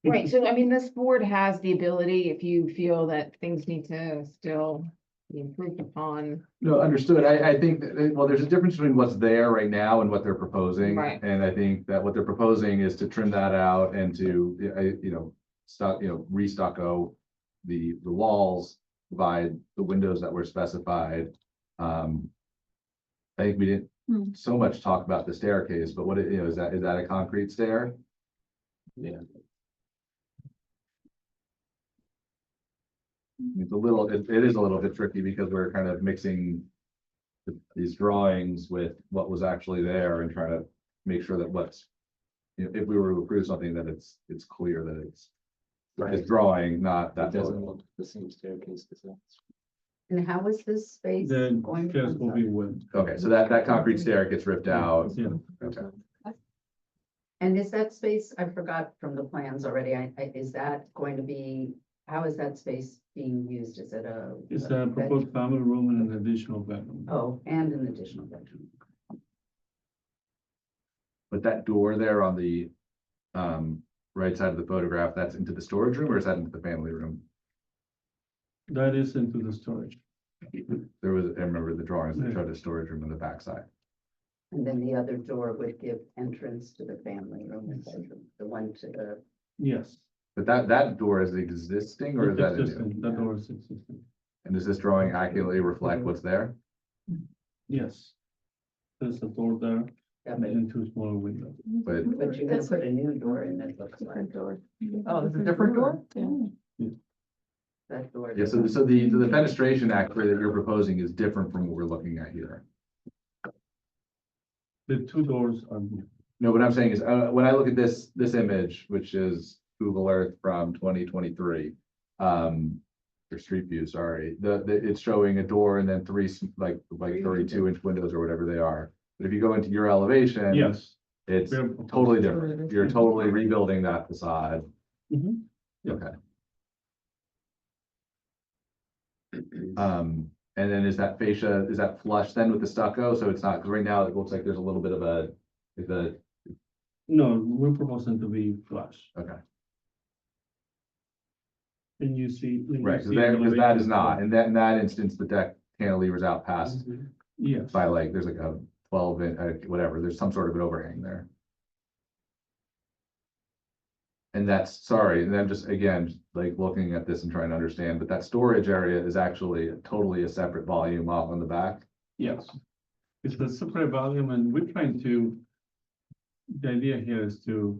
Right, so I mean, this board has the ability, if you feel that things need to still be improved upon. No, understood. I think, well, there's a difference between what's there right now and what they're proposing. Right. And I think that what they're proposing is to trim that out and to, re-stucco the walls, provide the windows that were specified. I think we didn't so much talk about the staircase, but what, is that a concrete stair? Yeah. It's a little, it is a little bit tricky because we're kind of mixing these drawings with what was actually there and trying to make sure that what's, if we were to approve something, that it's clear that it's drawing, not that. It doesn't look the same staircase as that. And how is this space The going? stairs will be wood. Okay, so that concrete stair gets ripped out. Yeah. Okay. And is that space, I forgot from the plans already, is that going to be, how is that space being used? Is it a? It's a proposed family room and an additional bedroom. Oh, and an additional bedroom. But that door there on the right side of the photograph, that's into the storage room or is that into the family room? That is into the storage. There was, I remember the drawings that showed a storage room on the backside. And then the other door would give entrance to the family room and bedroom, the one to the, Yes. But that door is existing or is that? It's new? existing. That door is existing. And does this drawing accurately reflect what's there? Yes. There's a door there yeah, and two smaller windows. But but you're gonna put a new door in, it looks like. Oh, there's a different door? That door. yeah, so the fenestration actually that you're proposing is different from what we're looking at here. The two doors are new. No, what I'm saying is, when I look at this image, which is Google Earth from 2023, or Street View, sorry, it's showing a door and then three like 32-inch windows or whatever they are. But if you go into your elevation, Yes. it's We have- totally different. You're totally rebuilding that facade. Mhm. Okay. And then is that fascia, is that flush then with the stucco? So it's not, because right now it looks like there's a little bit of No, we're proposing to be flush. okay. And you see. when you Right, see because that is elevation- not, in that instance, the deck cantilevers out past Yes. by there's like a 12 inch, whatever, there's some sort of an overhang there. And and I'm just, again, like looking at this and trying to understand, but that storage area is actually totally a separate volume off on the back. Yes. It's a separate volume and we're trying to, the idea here is to,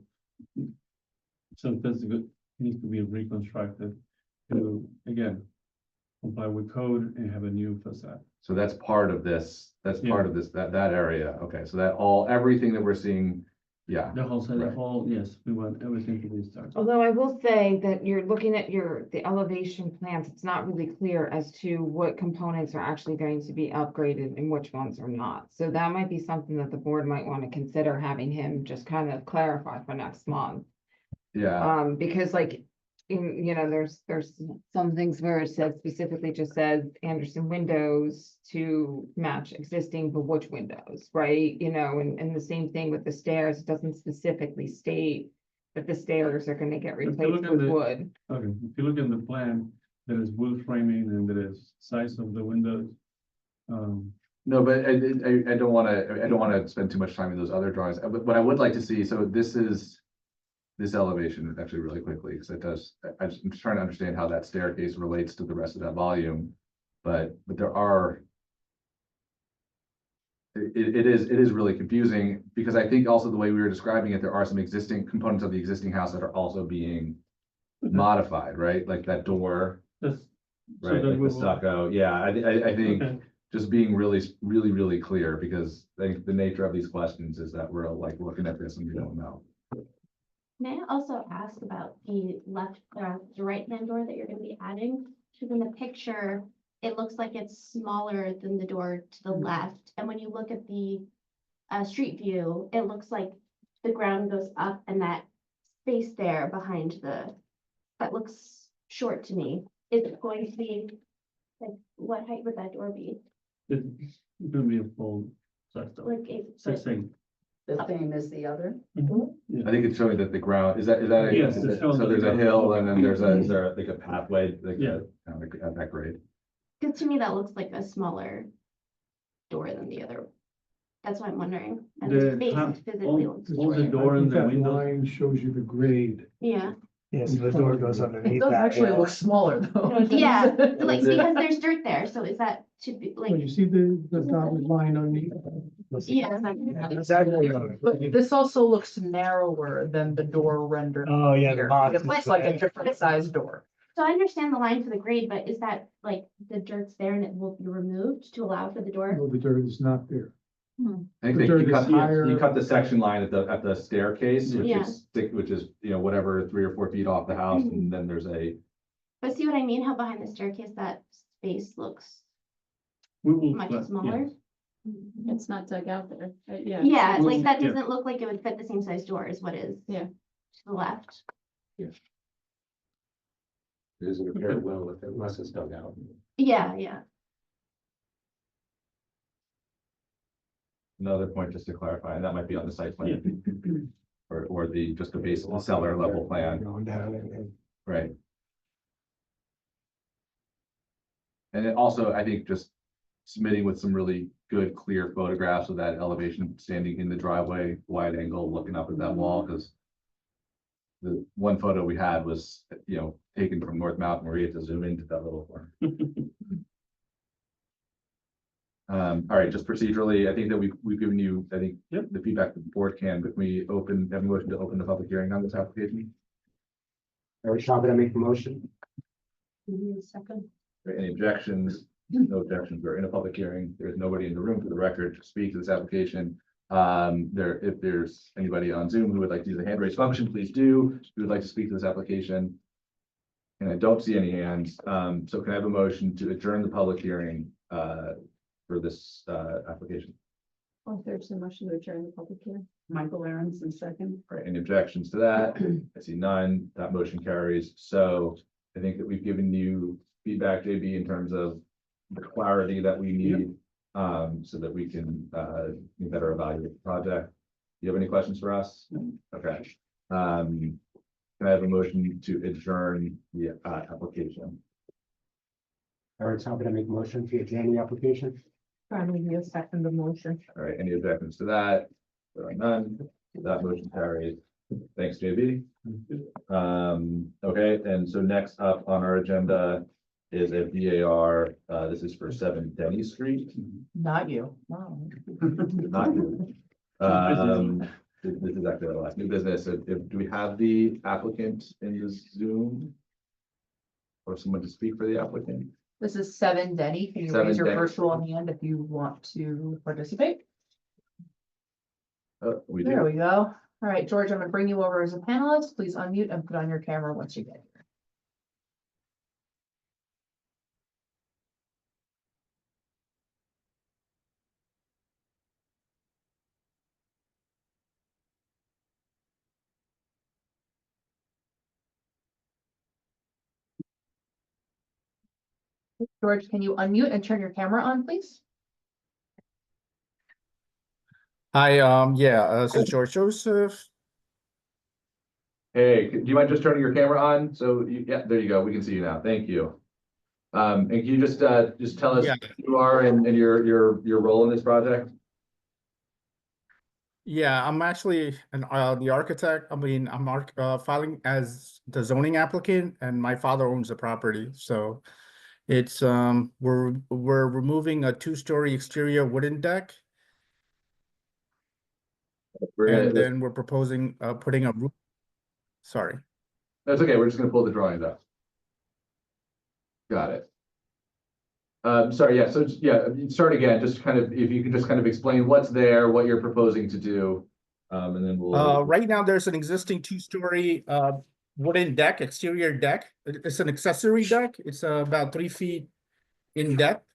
sometimes it needs to be reconstructed to, again, comply with code and have a new facade. So that's part of this, that area. Okay, so everything that we're seeing, yeah. The whole side, the Right. whole, yes, we want everything to be started. Although I will say that you're looking at the elevation plans, it's not really clear as to what components are actually going to be upgraded and which ones are not. So that might be something that the board might want to consider having him just kind of clarify for next month. Yeah, Because there's some things where it says specifically just says Anderson windows to match existing, but which windows, right? And the same thing with the stairs, it doesn't specifically state that the stairs are gonna get you replaced look at with the- wood. Okay, if you look in the plan, there is wood framing and there is size of the windows. no, but I don't want to spend too much time in those other drawings. But what I would like to see, so this elevation actually really quickly, because I'm just trying to understand how that staircase relates to the rest of that volume. But there are, it is really confusing because I think also the way we were describing it, there are some existing components of the existing house that are also being modified, right? Like that door, That's. so right? then Like we the will- stucco. Yeah, I think Okay. just being really clear, because I think the nature of these questions is that we're like looking at this and we don't know. May I also ask about the the right-hand door that you're gonna be adding? Because in the picture, it looks like it's smaller than the door to the left. And when you look at the street view, it looks like the ground goes up and that space there behind that looks short to me, is it going to be, like, what height would that door be? It's gonna be a full size door. Like, Same. The same as the other. I think it's showing that the ground, is that, Yes, is it's it- showing so that there's the a ground- hill and then is there like a pathway, like Yeah. at that grade? because to me, that looks like a smaller door than the other. That's what I'm wondering. And the The space top- physically looks all the shorter. door and the That window. line shows you the grade. Yeah, Yes, the door goes It underneath does that. actually look smaller though. yeah, like, because there's dirt there, so is that to be, Well, you like, see the dotted line underneath? yeah. Exactly. But this also looks narrower than the door rendered. Oh, yeah, the here. box It is looks like a bad. different size door. So I understand the line for the grade, but is that like the dirt's there and it will be removed to allow for the door? No, the dirt is not there. I think The you dirt is cut, higher. you cut the section line at the staircase, which Yeah. is thick, which is, whatever, 3 or 4 feet off the house, and then there's a. But see what I mean? How behind the staircase that space looks We will. much yeah. smaller? It's not dug out there. Yeah. Yeah, like that Yeah. doesn't look like it would fit the same size door as what is. Yeah. To the left. It doesn't appear well if it unless it's dug out. Yeah, yeah. Another point just to clarify, and that might be on the site plan. Or just the base of the cellar level plan, Going down and right? And then also, I think just submitting with some really good, clear photographs of that elevation standing in the driveway, wide angle, looking up at that wall, because the one photo we had was, taken from North Mount Maria to zoom into that little corner. All right, just procedurally, I think that we've given you, I think, Yep. the feedback that the board can, but we have a motion to open the public hearing on this application. Eric Talbot, I make the motion. Second. Are any objections? No objections. We're in a public hearing. There's nobody in the room for the record to speak to this application. If there's anybody on Zoom who would like to use the hand raise function, please do. Who would like to speak to this application? And I don't see any hands. So can I have a motion to adjourn the public hearing for this application? There's a motion to adjourn the public hearing. Michael Aronson, second. All right, any objections to that? I see none. That motion carries. So I think that we've given you feedback, JB, in terms of the clarity that we need, so that we can better evaluate the project. Do you have any questions for us? Okay. Can I have a motion to adjourn the application? Eric Talbot, I make the motion to adjourn the application. Finally, a second the motion. All right, any objections to that? There are none. That motion carries. Thanks, JB. Okay, and so next up on our agenda is a VAR. This is for 7 Denny Street. Not you. Wow. Not you. This is actually the last new business. Do we have the applicant in the Zoom? Or someone to speak for the applicant? This is 7 Denny. Can you 7 raise your Denny. virtual hand if you want to participate? We There do. we go. All right, George, I'm gonna bring you over as a panelist. Please unmute and put on your camera once you get here. George, can you unmute and turn your camera on, please? Hi, this is George Joseph. Hey, do you mind just turning your camera on? So, yeah, there you go. We can see you now. Thank you. And can you just tell us Yeah. who you are and your role in this project? Yeah, I'm actually the architect. I mean, I'm filing as the zoning applicant, and my father owns the property. So it's we're removing a 2-story exterior wooden deck, and then we're proposing putting a roof. Sorry. That's okay. We're just gonna pull the drawings up. Got it. Sorry, yeah, so, yeah, start again, just kind of, if you can just kind of explain what's there, what you're proposing to do, and then we'll. Right now, there's an existing 2-story wooden deck, exterior deck. It's an accessory deck. It's about 3 feet in depth.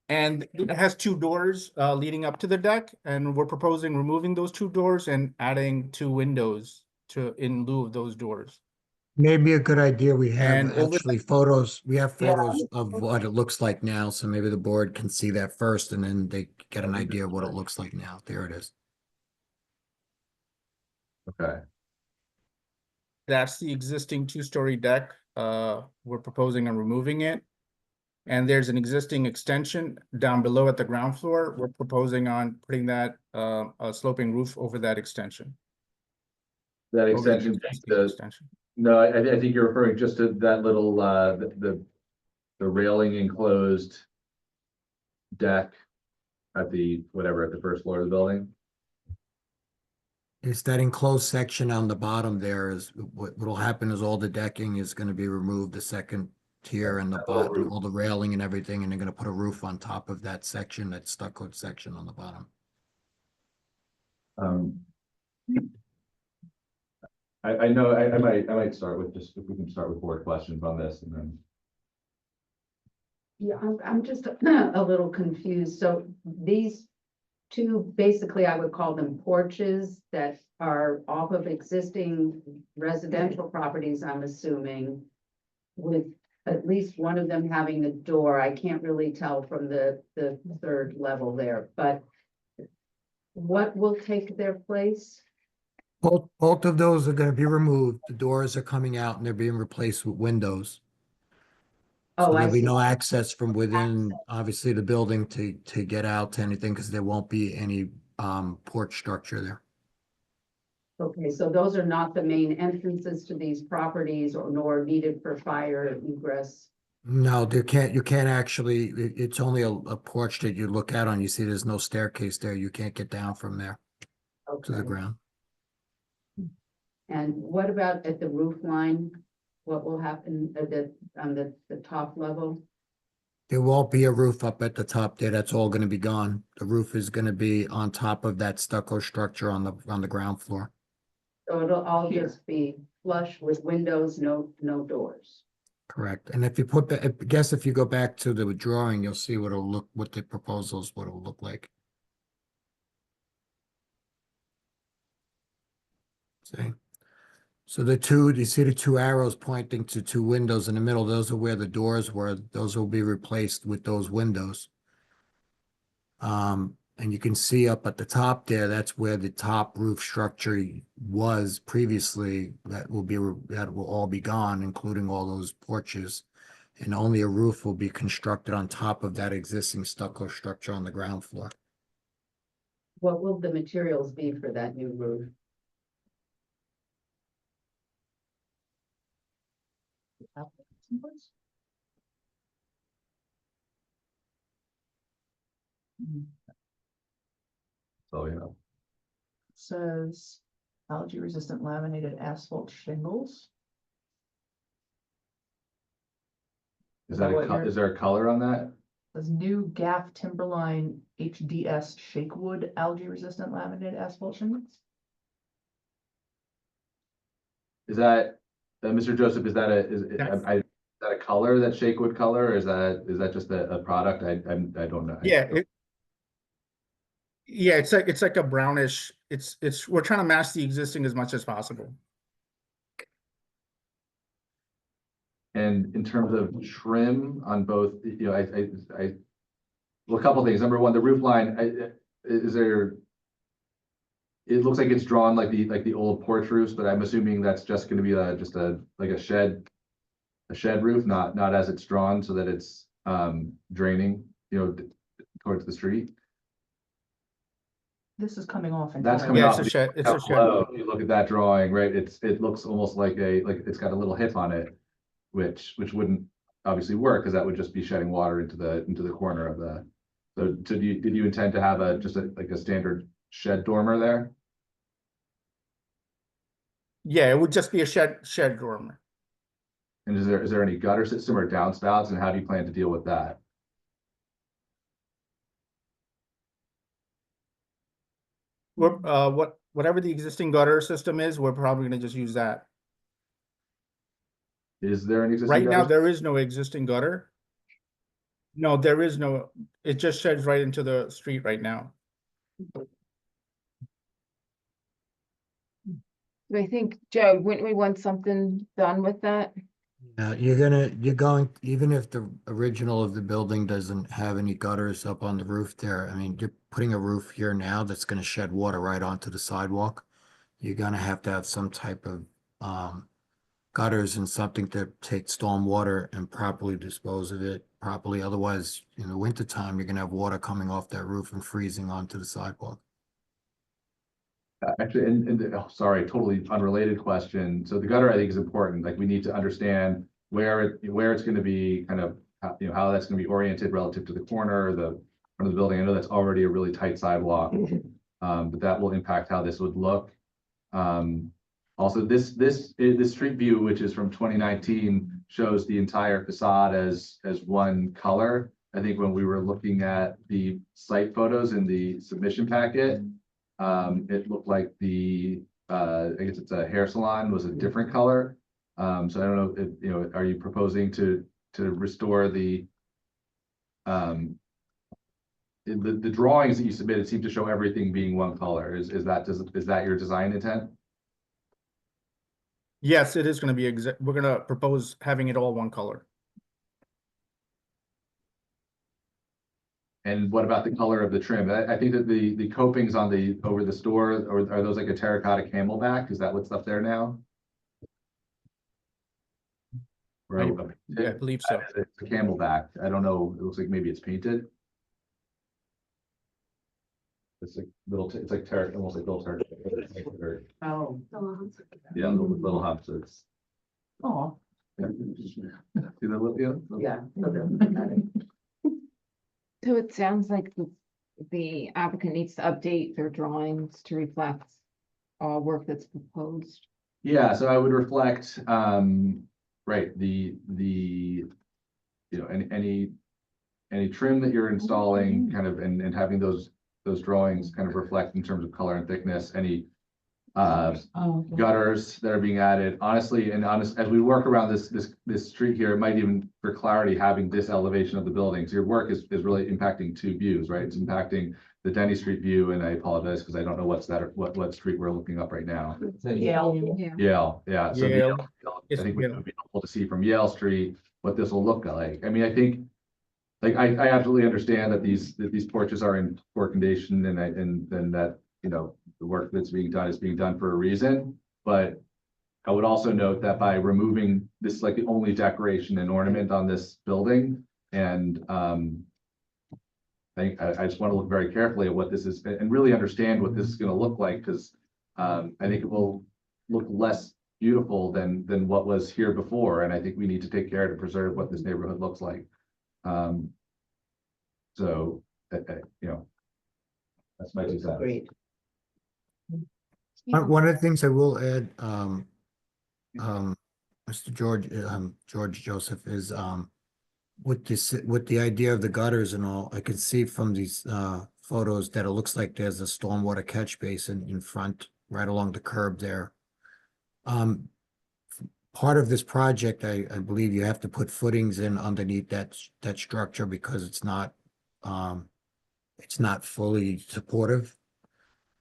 And it has two doors leading up to the deck, and we're proposing removing those two doors and adding two windows to in lieu of those doors. Maybe a good idea. We have And over actually photos, we have Yeah. photos of what it looks like now, so maybe the board can see that first and then they get an idea of what it looks like now. There it is. Okay, That's the existing two-story deck. We're proposing on removing it. And there's an existing extension down below at the ground floor. We're proposing on putting that a sloping roof over that extension. that over the extension, existing the, extension. no, I think you're referring just to that little, the railing enclosed deck at the, whatever, at the first floor of the building. It's that enclosed section on the bottom there is what'll happen is all the decking is gonna be removed, the second tier and the bottom, all the railing and everything, and they're gonna put a roof on top of that section, that stucco section on the bottom. I know, I might start with just, if we can start with board questions on this and then. Yeah, I'm just a little confused. So these two, basically, I would call them porches that are off of existing residential properties, I'm assuming, with at least one of them having a door. I can't really tell from the third level there, but what will take their place? Both of those are gonna be removed. The doors are coming out and they're being replaced with windows. So Oh, I there'll be see. no access from within, obviously, the building to get out to anything, because there won't be any porch structure there. Okay, so those are not the main entrances to these properties or nor needed for fire egress. No, you can't actually, it's only a porch that you look out on. You see there's no staircase there. You can't get down from there to the Okay. ground. And what about at the roof line? What will happen at on the top level? There won't be a roof up at the top there. That's all gonna be gone. The roof is gonna be on top of that stucco structure on the ground floor. So it'll all Here. just be flush with windows, no doors. Correct. And if you put the, I guess if you go back to the drawing, you'll see what the proposals, what it'll look like. See? So you see the two arrows pointing to two windows in the middle, those are where the doors were, those will be replaced with those windows. And you can see up at the top there, that's where the top roof structure was previously, that will all be gone, including all those porches. And only a roof will be constructed on top of that existing stucco structure on the ground floor. What will the materials be for that new roof? So, you know, Says algae resistant laminated asphalt shingles. is that that what you're- is there a color on that? Says new GAF Timberline HDS Shakewood algae resistant laminated asphalt shingles. Is that, Mr. Joseph, is that Yes. is that a color, that Shakewood color, or is that just a product? I don't know. Yeah, it's like a brownish, it's we're trying to match the existing as much as possible. And in terms of trim on both, you know, well, a couple things. Number one, the roof line, is there? It looks like it's drawn like the old porch roofs, but I'm assuming that's just gonna be just a shed roof, not as it's drawn, so that it's draining, you know, towards the street. This is coming off. That's entirely. coming Yeah, off. it's a shed, it's Down a shed. below, if you look at that drawing, right, it looks almost like it's got a little hip on it, which wouldn't obviously work, because that would just be shedding water into the corner of the. So did you intend to have just a standard shed dormer there? Yeah, it would just be a shed dormer. And is there any gutter system or downspouts, and how do you plan to deal with that? We're, whatever the existing gutter system is, we're probably gonna just use that. Is there an existing Right now, gutter? there is no existing gutter. No, there is no, it just sheds right into the street right now. I think, Joe, wouldn't we want something done with that? You're going, even if the original of the building doesn't have any gutters up on the roof there, I mean, you're putting a roof here now that's gonna shed water right onto the sidewalk. You're gonna have to have some type of, gutters and something to take storm water and properly dispose of it properly. Otherwise, in the wintertime, you're gonna have water coming off that roof and freezing onto the sidewalk. Actually, oh, sorry, totally unrelated question. So the gutter, I think, is important. Like, we need to understand where it's gonna be, kind of, how that's gonna be oriented relative to the corner, the front of the building. I know that's already a really tight sidewalk. But that will impact how this would look. Also, this street view, which is from 2019, shows the entire facade as one color. I think when we were looking at the site photos in the submission packet, it looked like I guess it's a hair salon was a different color. So I don't know if, are you proposing to restore the drawings that you submitted seem to show everything being one color. Is that your design intent? Yes, it is gonna be we're gonna propose having it all one color. And what about the color of the trim? I think that the copings on over the store, or are those like a terracotta camelback? Is that what's up there now? I believe so. It's a camelback. I don't know. It looks like maybe it's painted. It's like it's like almost like little terracotta. Oh. Yeah, little humps. It's. Oh, Yeah. See that little, Yeah. So it sounds like the applicant needs to update their drawings to reflect work that's proposed. Yeah, so I would reflect, right, any trim that you're installing, kind of, and having those drawings kind of reflect in terms of color and thickness, any gutters that are being added. Honestly, as we work around this street here, it might even, for clarity, having this elevation of the building. So your work is really impacting two views, right? It's impacting the Denny Street view, and I apologize because I don't know what street we're looking up right now. Yeah. Yale, yeah. So Yale. I think it would be helpful to see from Yale Street what this will look like. I mean, I think, like, I absolutely understand that these porches are in poor condition, and then that, the work that's being done is being done for a reason. But I would also note that by removing this, like, the only decoration and ornament on this building, and I just want to look very carefully at what this is and really understand what this is going to look like, because I think it will look less beautiful than what was here before, and I think we need to take care to preserve what this neighborhood looks like. So, that's my 2 cents. Great. One of the things I will add, Mr. George Joseph, is, with the idea of the gutters and all, I can see from these, photos that it looks like there's a stormwater catch basin in front, right along the curb there. Part of this project, I believe you have to put footings in underneath that structure because it's not fully supportive.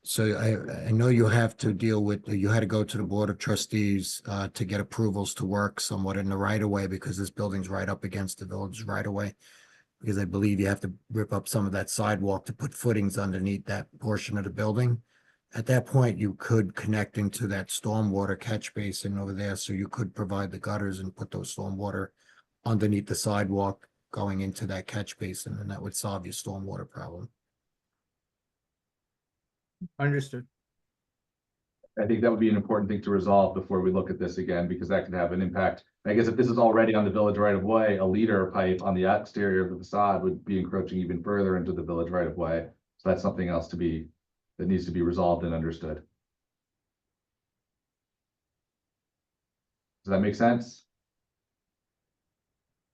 So I know you have to you had to go to the Board of Trustees to get approvals to work somewhat in the right of way, because this building's right up against the village right of way. Because I believe you have to rip up some of that sidewalk to put footings underneath that portion of the building. At that point, you could connect into that stormwater catch basin over there, so you could provide the gutters and put those stormwater underneath the sidewalk going into that catch basin, and that would solve your stormwater problem. Understood. I think that would be an important thing to resolve before we look at this again, because that could have an impact. I guess if this is already on the village right of way, a leader pipe on the exterior of the facade would be encroaching even further into the village right of way. So that's something else that needs to be resolved and understood. Does that make sense?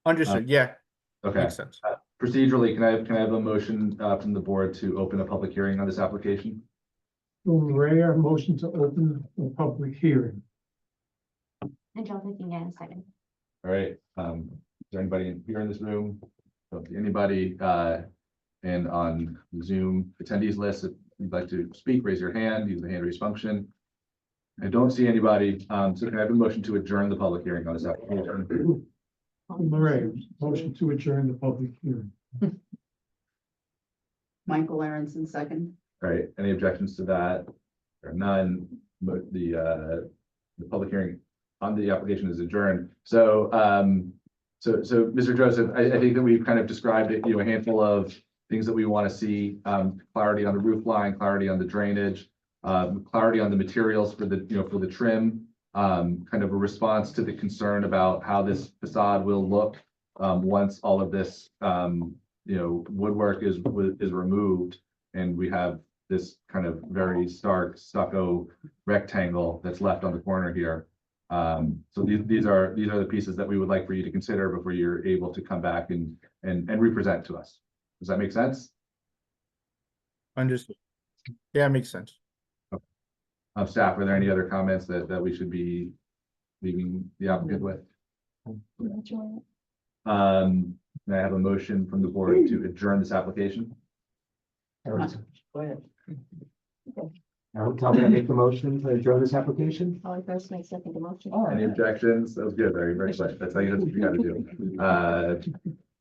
Understood, yeah. Okay. Makes sense. Procedurally, can I have a motion from the board to open a public hearing on this application? rare motion to open the public hearing. And Joe, if you can get a second. All right, is there anybody here in this room don't see anybody, and on the Zoom attendees list, if you'd like to speak, raise your hand, use the hand raise function. I don't see anybody, so can I have a motion to adjourn the public hearing on this application? Murray, motion to adjourn the public hearing. Michael Aronson, second. All right, any objections to that? There are none, but the public hearing on the application is adjourned. So, so Mr. Joseph, I think that we've kind of described it, a handful of things that we want to see, clarity on the roof line, clarity on the drainage, clarity on the materials for the, for the trim, kind of a response to the concern about how this facade will look, once all of this, woodwork is removed and we have this kind of very stark stucco rectangle that's left on the corner here. So these are the pieces that we would like for you to consider before you're able to come back and represent to us. Does that make sense? Understood. Yeah, makes sense. Staff, are there any other comments that we should be leaving the applicant with? May I have a motion from the board to adjourn this application? Go ahead. Aaron, tell me to make the motion to adjourn this application. I first make second the motion. Any objections? That was good, very quick. That's what you gotta do.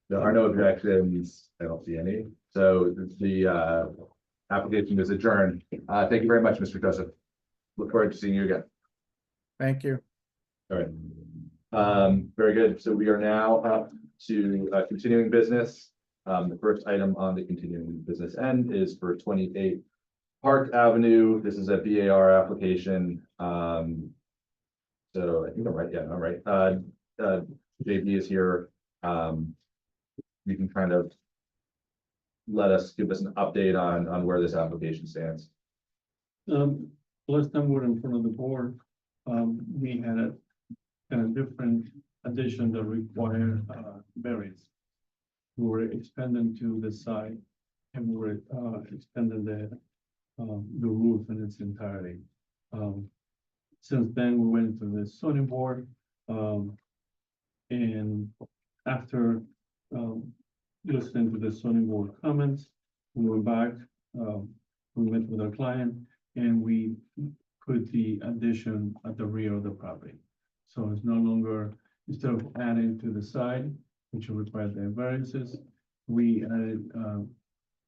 There are no objections. I don't see any. So the application is adjourned. Thank you very much, Mr. Joseph. Look forward to seeing you again. Thank you. All right. Very good. So we are now up to continuing business. The first item on the continuing business end is for 28 Park Avenue. This is a BAR application. So I think I'm right. Yeah, I'm right. JB is here. You can kind of give us an update on where this application stands. Last time we were in front of the board, we had a kind of different addition that required variance. We were expanding to the side and we were expanding the roof in its entirety. Since then, we went to the zoning board, and after listening to the zoning board comments, we went back, we met with our client, and we put the addition at the rear of the property. So it's no longer, instead of adding to the side, which required the variances, we added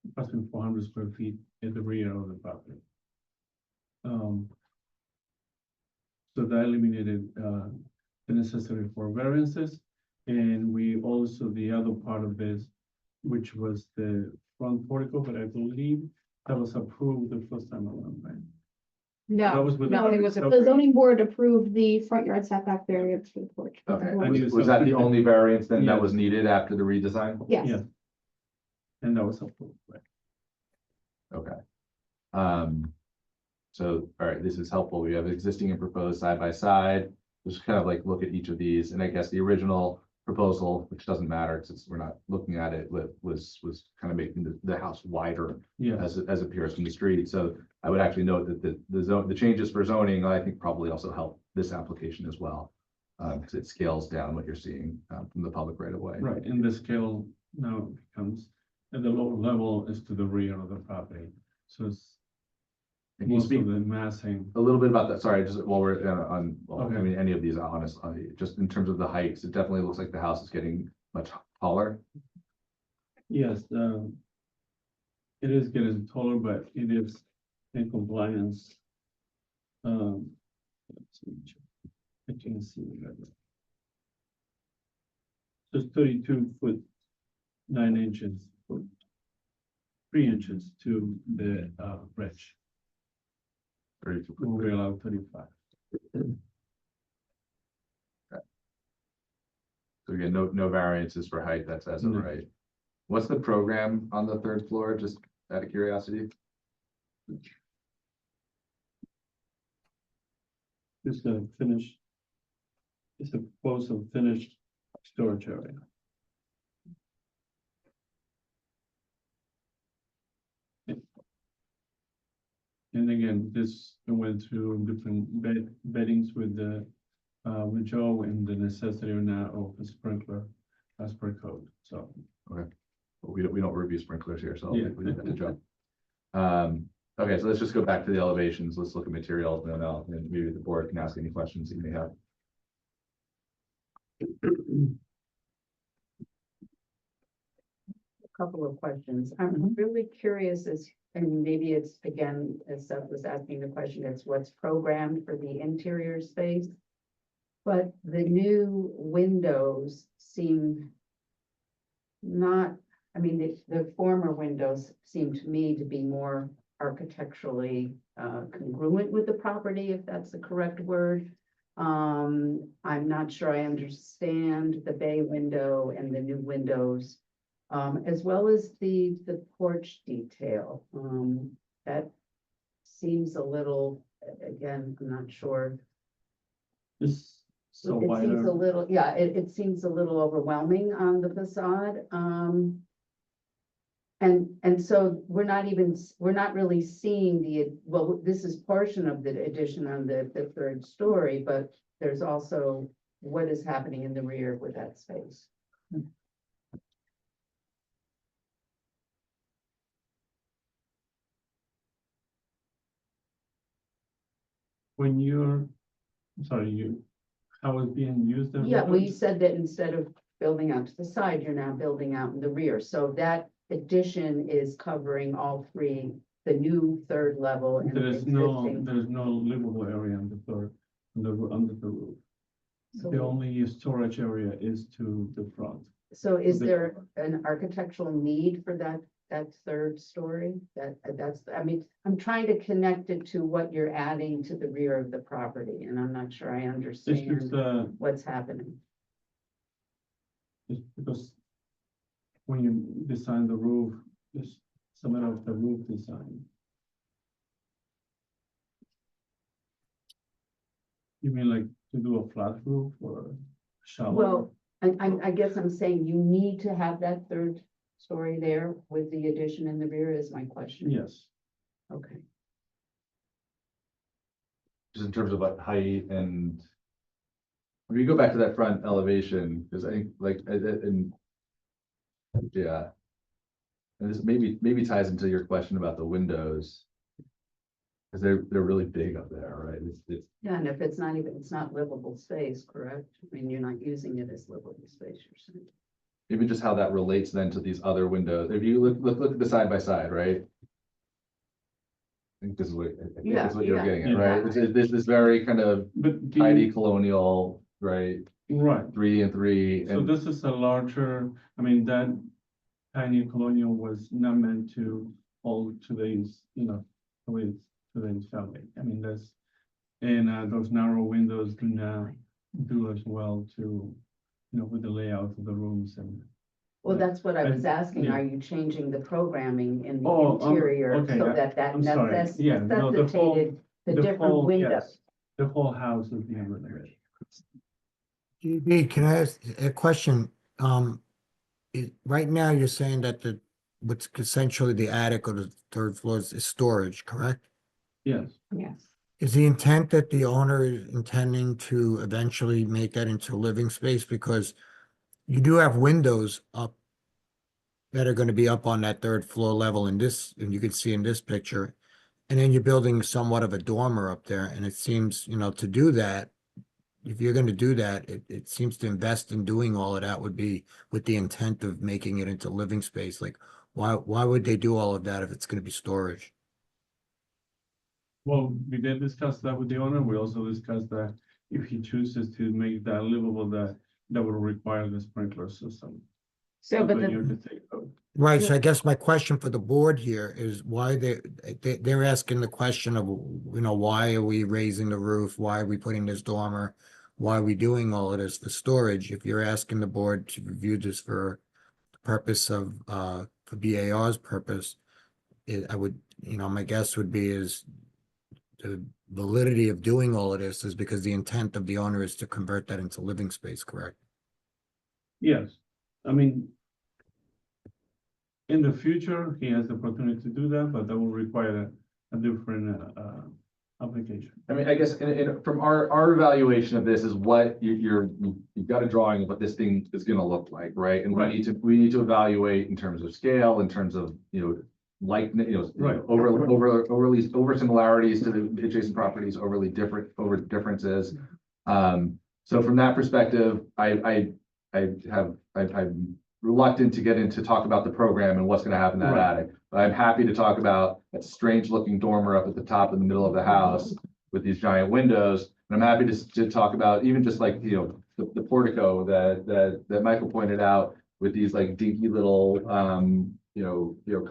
approximately 400 square feet at the rear of the property. So that eliminated the necessity for variances. And we also, the other part of this, which was the front portico, but I believe that was approved the first time around, right? That No, was with- nothing was Okay. approved. The zoning board approved the front yard setback variance for the porch. Okay. I knew Was that the only variance then that Yes. was needed after the redesign? Yes. Yeah. And that was approved, right? Okay. So, all right, this is helpful. We have existing and proposed side by side. Just kind of like look at each of these, and I guess the original proposal, which doesn't matter since we're not looking at it, was kind of making the house wider Yeah. as it appears from the street. So I would actually note that the changes for zoning, I think probably also help this application as well. Because it scales down what you're seeing from the public right away. Right, and the scale now becomes, at the lower level is to the rear of the property. So it's Can you most speak of the massing. a little bit about that? Sorry, just while we're I Okay. mean, any of these, honestly, just in terms of the heights, it definitely looks like the house is getting much taller. Yes, it is getting taller, but it is in compliance. Let's see, I can see that. Just 32 foot 9 inches, 3 inches to the bridge. 32 foot. We're allowed 35. So again, no variances for height, that's as of No. right. What's the program on the third floor, just out of curiosity? It's a finished. It's a proposed and finished storage area. And again, this went through different beddings with Joe and the necessity or not of a sprinkler as per code, so. Okay. don't review sprinklers here, so Yeah. we didn't have to jump. Okay, so let's just go back to the elevations. Let's look at materials and then maybe the board can ask any questions that you may have. Couple of questions. I'm really curious and maybe it's, again, as Seth was asking the question, it's what's programmed for the interior space. But the new windows seem not, I mean, the former windows seem to me to be more architecturally congruent with the property, if that's the correct word. I'm not sure I understand the bay window and the new windows. As well as the porch detail, that seems a little, again, I'm not sure. It's so It seems a wider. little, yeah, it seems a little overwhelming on the facade. And so we're not really seeing well, this is portion of the addition on the third story, but there's also what is happening in the rear with that space. When you're, sorry, how it's being used? the Yeah, well, you windows? said that instead of building out to the side, you're now building out in the rear. So that addition is covering all three, the new third level and the There's existing. no livable area on the third, under the roof. So- The only storage area is to the front. So is the- there an architectural need for that third story? That's, I mean, I'm trying to connect it to what you're adding to the rear of the property, and I'm not sure I It's understand just, what's happening. it's because when you design the roof, it's some of the roof design. You mean like to do a flat roof or shallow? Well, I guess I'm saying you need to have that third story there with the addition in the rear is my question. Yes, Okay. Just in terms of like height and. If you go back to that front elevation, because I think like, and. Yeah. And this maybe ties into your question about the windows. Because they're really big up there, right? It's Yeah, and if it's not livable space, correct? I mean, you're not using it as livable space, you're saying. maybe just how that relates then to these other windows. If you look at the side by side, right? I think this is what, I think this is what you're Yeah, getting at, yeah. right? This very kind of but tidy colonial, right? right. 3 and 3 So and this is a larger, I mean, that tiny colonial was not meant to hold today's, today's family. I mean, those narrow windows do not do as well to, with the layout of the rooms and. Well, that's what I was And- asking. yeah. Are you changing the programming in the Oh, interior okay, so yeah, that I'm sorry. Yeah, no, the whole- necessitated the different windows? yes, the whole house is being renovated. GB, can I ask a question? Right now you're saying that what's essentially the attic or the third floor is storage, correct? Yes, Yes. Is the intent that the owner is intending to eventually make that into a living space? Because you do have windows up that are going to be up on that third floor level and you can see in this picture. And then you're building somewhat of a dormer up there. And it seems, to do that, if you're going to do that, it seems to invest in doing all of that would be with the intent of making it into living space. Like, why would they do all of that if it's going to be storage? well, we did discuss that with the owner. We also discussed that if he chooses to make that livable, that would require the sprinkler system. So, but But you the, have to take out. Right, so I guess my question for the board here is why they're asking the question of, why are we raising the roof? Why are we putting this dormer? Why are we doing all of this for storage? If you're asking the board to review this for the purpose of, for BAR's purpose, I would, my guess would be is the validity of doing all of this is because the intent of the owner is to convert that into living space, correct? Yes, I mean, in the future, he has the opportunity to do that, but that will require a different application. I mean, I guess from our evaluation of this is what you've got a drawing of what this thing is gonna look like, right? And Right. we need to evaluate in terms of scale, in terms of, like, Right. over similarities to the adjacent properties, over differences. So from that perspective, I'm reluctant to get into talk about the program and what's gonna happen in that Right. attic. But I'm happy to talk about that strange looking dormer up at the top in the middle of the house with these giant windows. And I'm happy to talk about even just like, the portico that Michael pointed out with these like dinky little,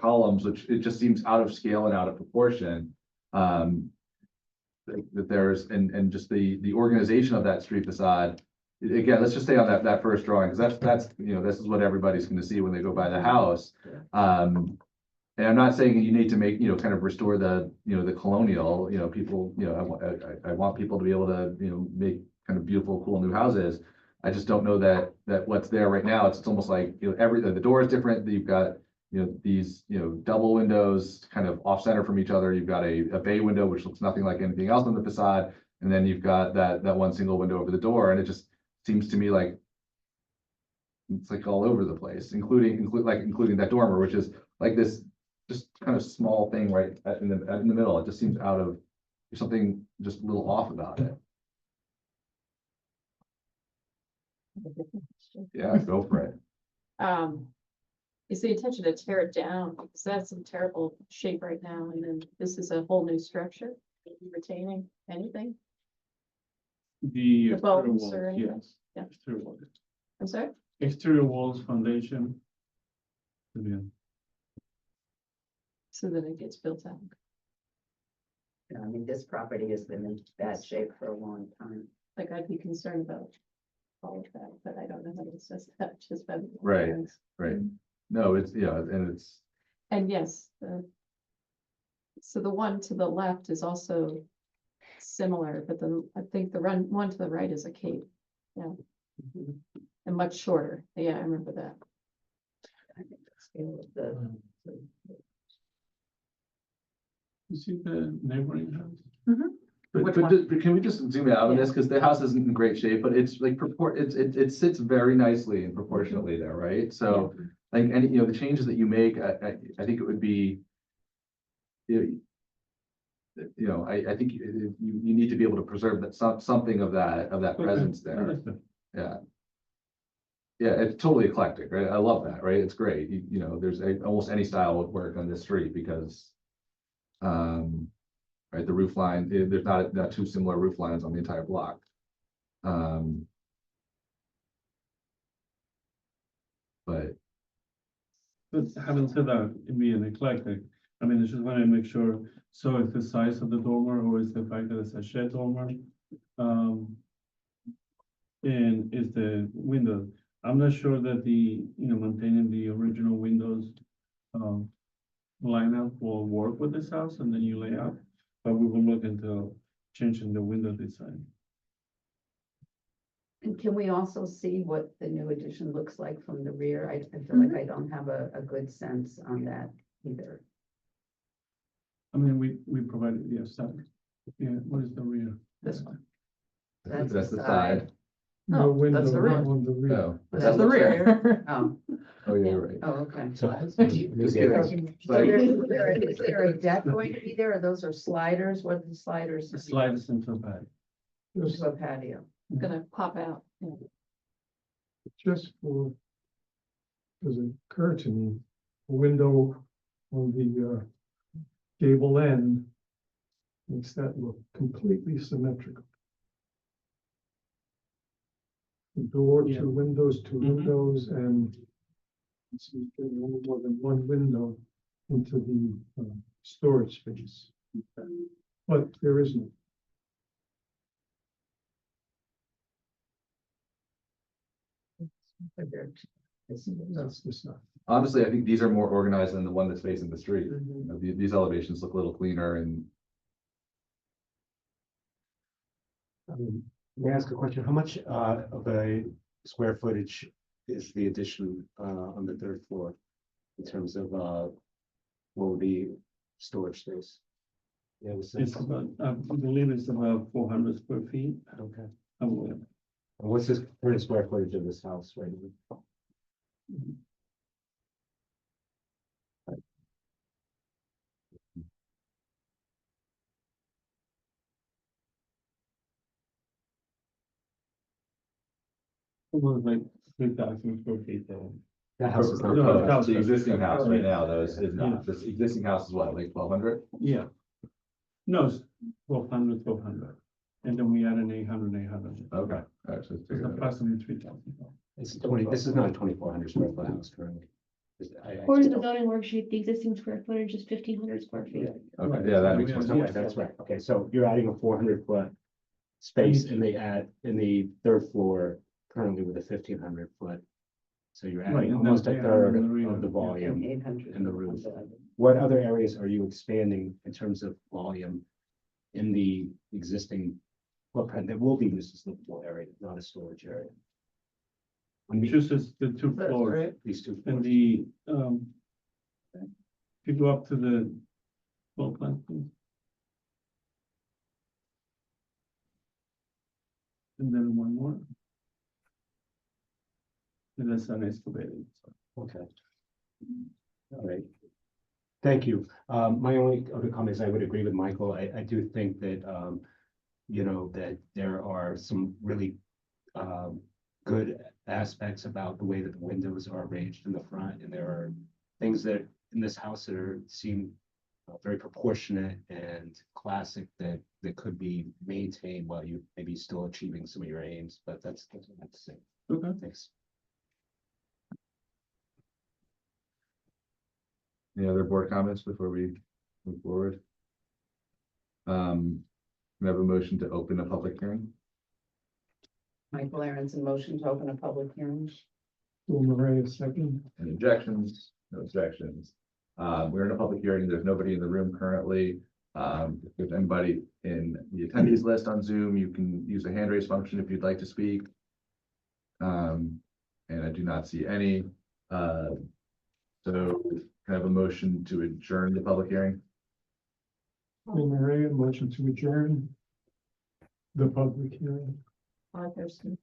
columns, which it just seems out of scale and out of proportion. That there's, and just the organization of that street facade. Again, let's just stay on that first drawing, because that's, this is what everybody's gonna see when they go by the house. And I'm not saying you need to make, kind of restore the, the colonial, people, I want people to be able to, make kind of beautiful, cool new houses. I just don't know that what's there right now, it's almost like, the door is different, you've got, these, double windows kind of off center from each other. You've got a bay window, which looks nothing like anything else on the facade. And then you've got that one single window over the door. And it just seems to me like it's like all over the place, including that dormer, which is like this just kind of small thing right in the middle. It just seems out of, there's something just a little off about it. Yeah, go for it. Is the intention to tear it down, because that's in terrible shape right now, and then this is a whole new structure, Are you retaining anything? The The exterior bulbs walls, or anything? yes. Yeah. Exterior walls. I'm sorry? Exterior walls, foundation. Yeah. So that it gets built out. I mean, this property has been in bad shape for a long time. Like, I'd be concerned about all of that, but I don't know how to assess that just by the. Right. Right. No, it's, and it's, And yes, so the one to the left is also similar, but I think the one to the right is a cape. Yeah. And much shorter. Yeah, I remember that. I think the scale of the. You see the neighboring house? but can we just zoom out on this? Because the house isn't in great shape, but it's like it sits very nicely and proportionately there, right? So like any, the changes that you make, I think it would be, I think you need to be able to preserve that something of that presence there. Understood. Yeah. Yeah, it's totally eclectic, right? I love that, right? It's great. There's almost any style would work on this street because, right, the roof line, there's not two similar roof lines on the entire block. But having said that, it being eclectic, I mean, I just want to make sure, so it's the size of the dormer or is the fact that it's a shed dormer? And is the window, I'm not sure that maintaining the original windows lineup will work with this house and the new layout, but we will look into changing the window design. And can we also see what the new addition looks like from the rear? I feel like I don't have a good sense on that either. I mean, we provided, yes, that, yeah, what is the rear? This one. That's the side. No Oh, window that's the rear. on the rear. Oh, That's the rear. Oh, oh, yeah, you're right. oh, okay. So. Just curious. Is there a deck going to be there, or those are sliders? What are the sliders? The sliders into a pad. To a patio. Gonna pop out. Yeah. Just for, does it occur to me, a window on the gable end makes that look completely symmetrical. The door, Yeah. two windows, two Mhm. windows, and it's no more than one window into the storage space. But there isn't. That's the stuff. Honestly, I think these are more organized than the one that's facing the street. Mhm. These elevations look a little cleaner and May I ask a question? How much of a square footage is the addition on the third floor in terms of what would be storage space? Yeah, it was. It's about, I believe it's about 400 square feet. Okay. Well, And what's this current square footage of this house right now? almost like 3,000 square feet there. That house is not. No, The house. existing house right now, though, is Yeah. not, this existing house is what, like 1,200? Yeah. No, it's 1,200, 1,200. And then we add an 800, 800. Okay. Actually, it's It's bigger than that. approximately 3,000. It's 20, this is not a 2,400 square foot house currently. According to the zoning worksheet, the existing square footage is 1,500 square feet. Okay, yeah, that makes more Okay, sense. that's right. Okay, so you're adding a 400-foot space and they add in the third floor currently with a 1,500-foot. So you're Right, adding and almost a then third the rear, of the yeah. volume 800. in the roof. What other areas are you expanding in terms of volume in the existing footprint that will be used as livable area, not a storage area? Just as the two That's floors right. These two and floors. the, if you go up to the floor plan, please. And then one more. And that's unexcavated. Okay. All right. Thank you. My only other comment is I would agree with Michael. I do think that, you know, that there are some really good aspects about the way that the windows are arranged in the front. And there are things that in this house that seem very proportionate and classic that could be maintained while you maybe still achieving some of your aims, but that's what I have to say. Okay. Thanks. Any other board comments before we move forward? We have a motion to open a public hearing. Michael Aronson, motion to open a public hearing. Bill Murray, a second. Any objections? No objections. We're in a public hearing. There's nobody in the room currently. If there's anybody in the attendees list on Zoom, you can use the hand raise function if you'd like to speak. And I do not see any. So can I have a motion to adjourn the public hearing? Bill Murray, a motion to adjourn the public hearing. Thurston,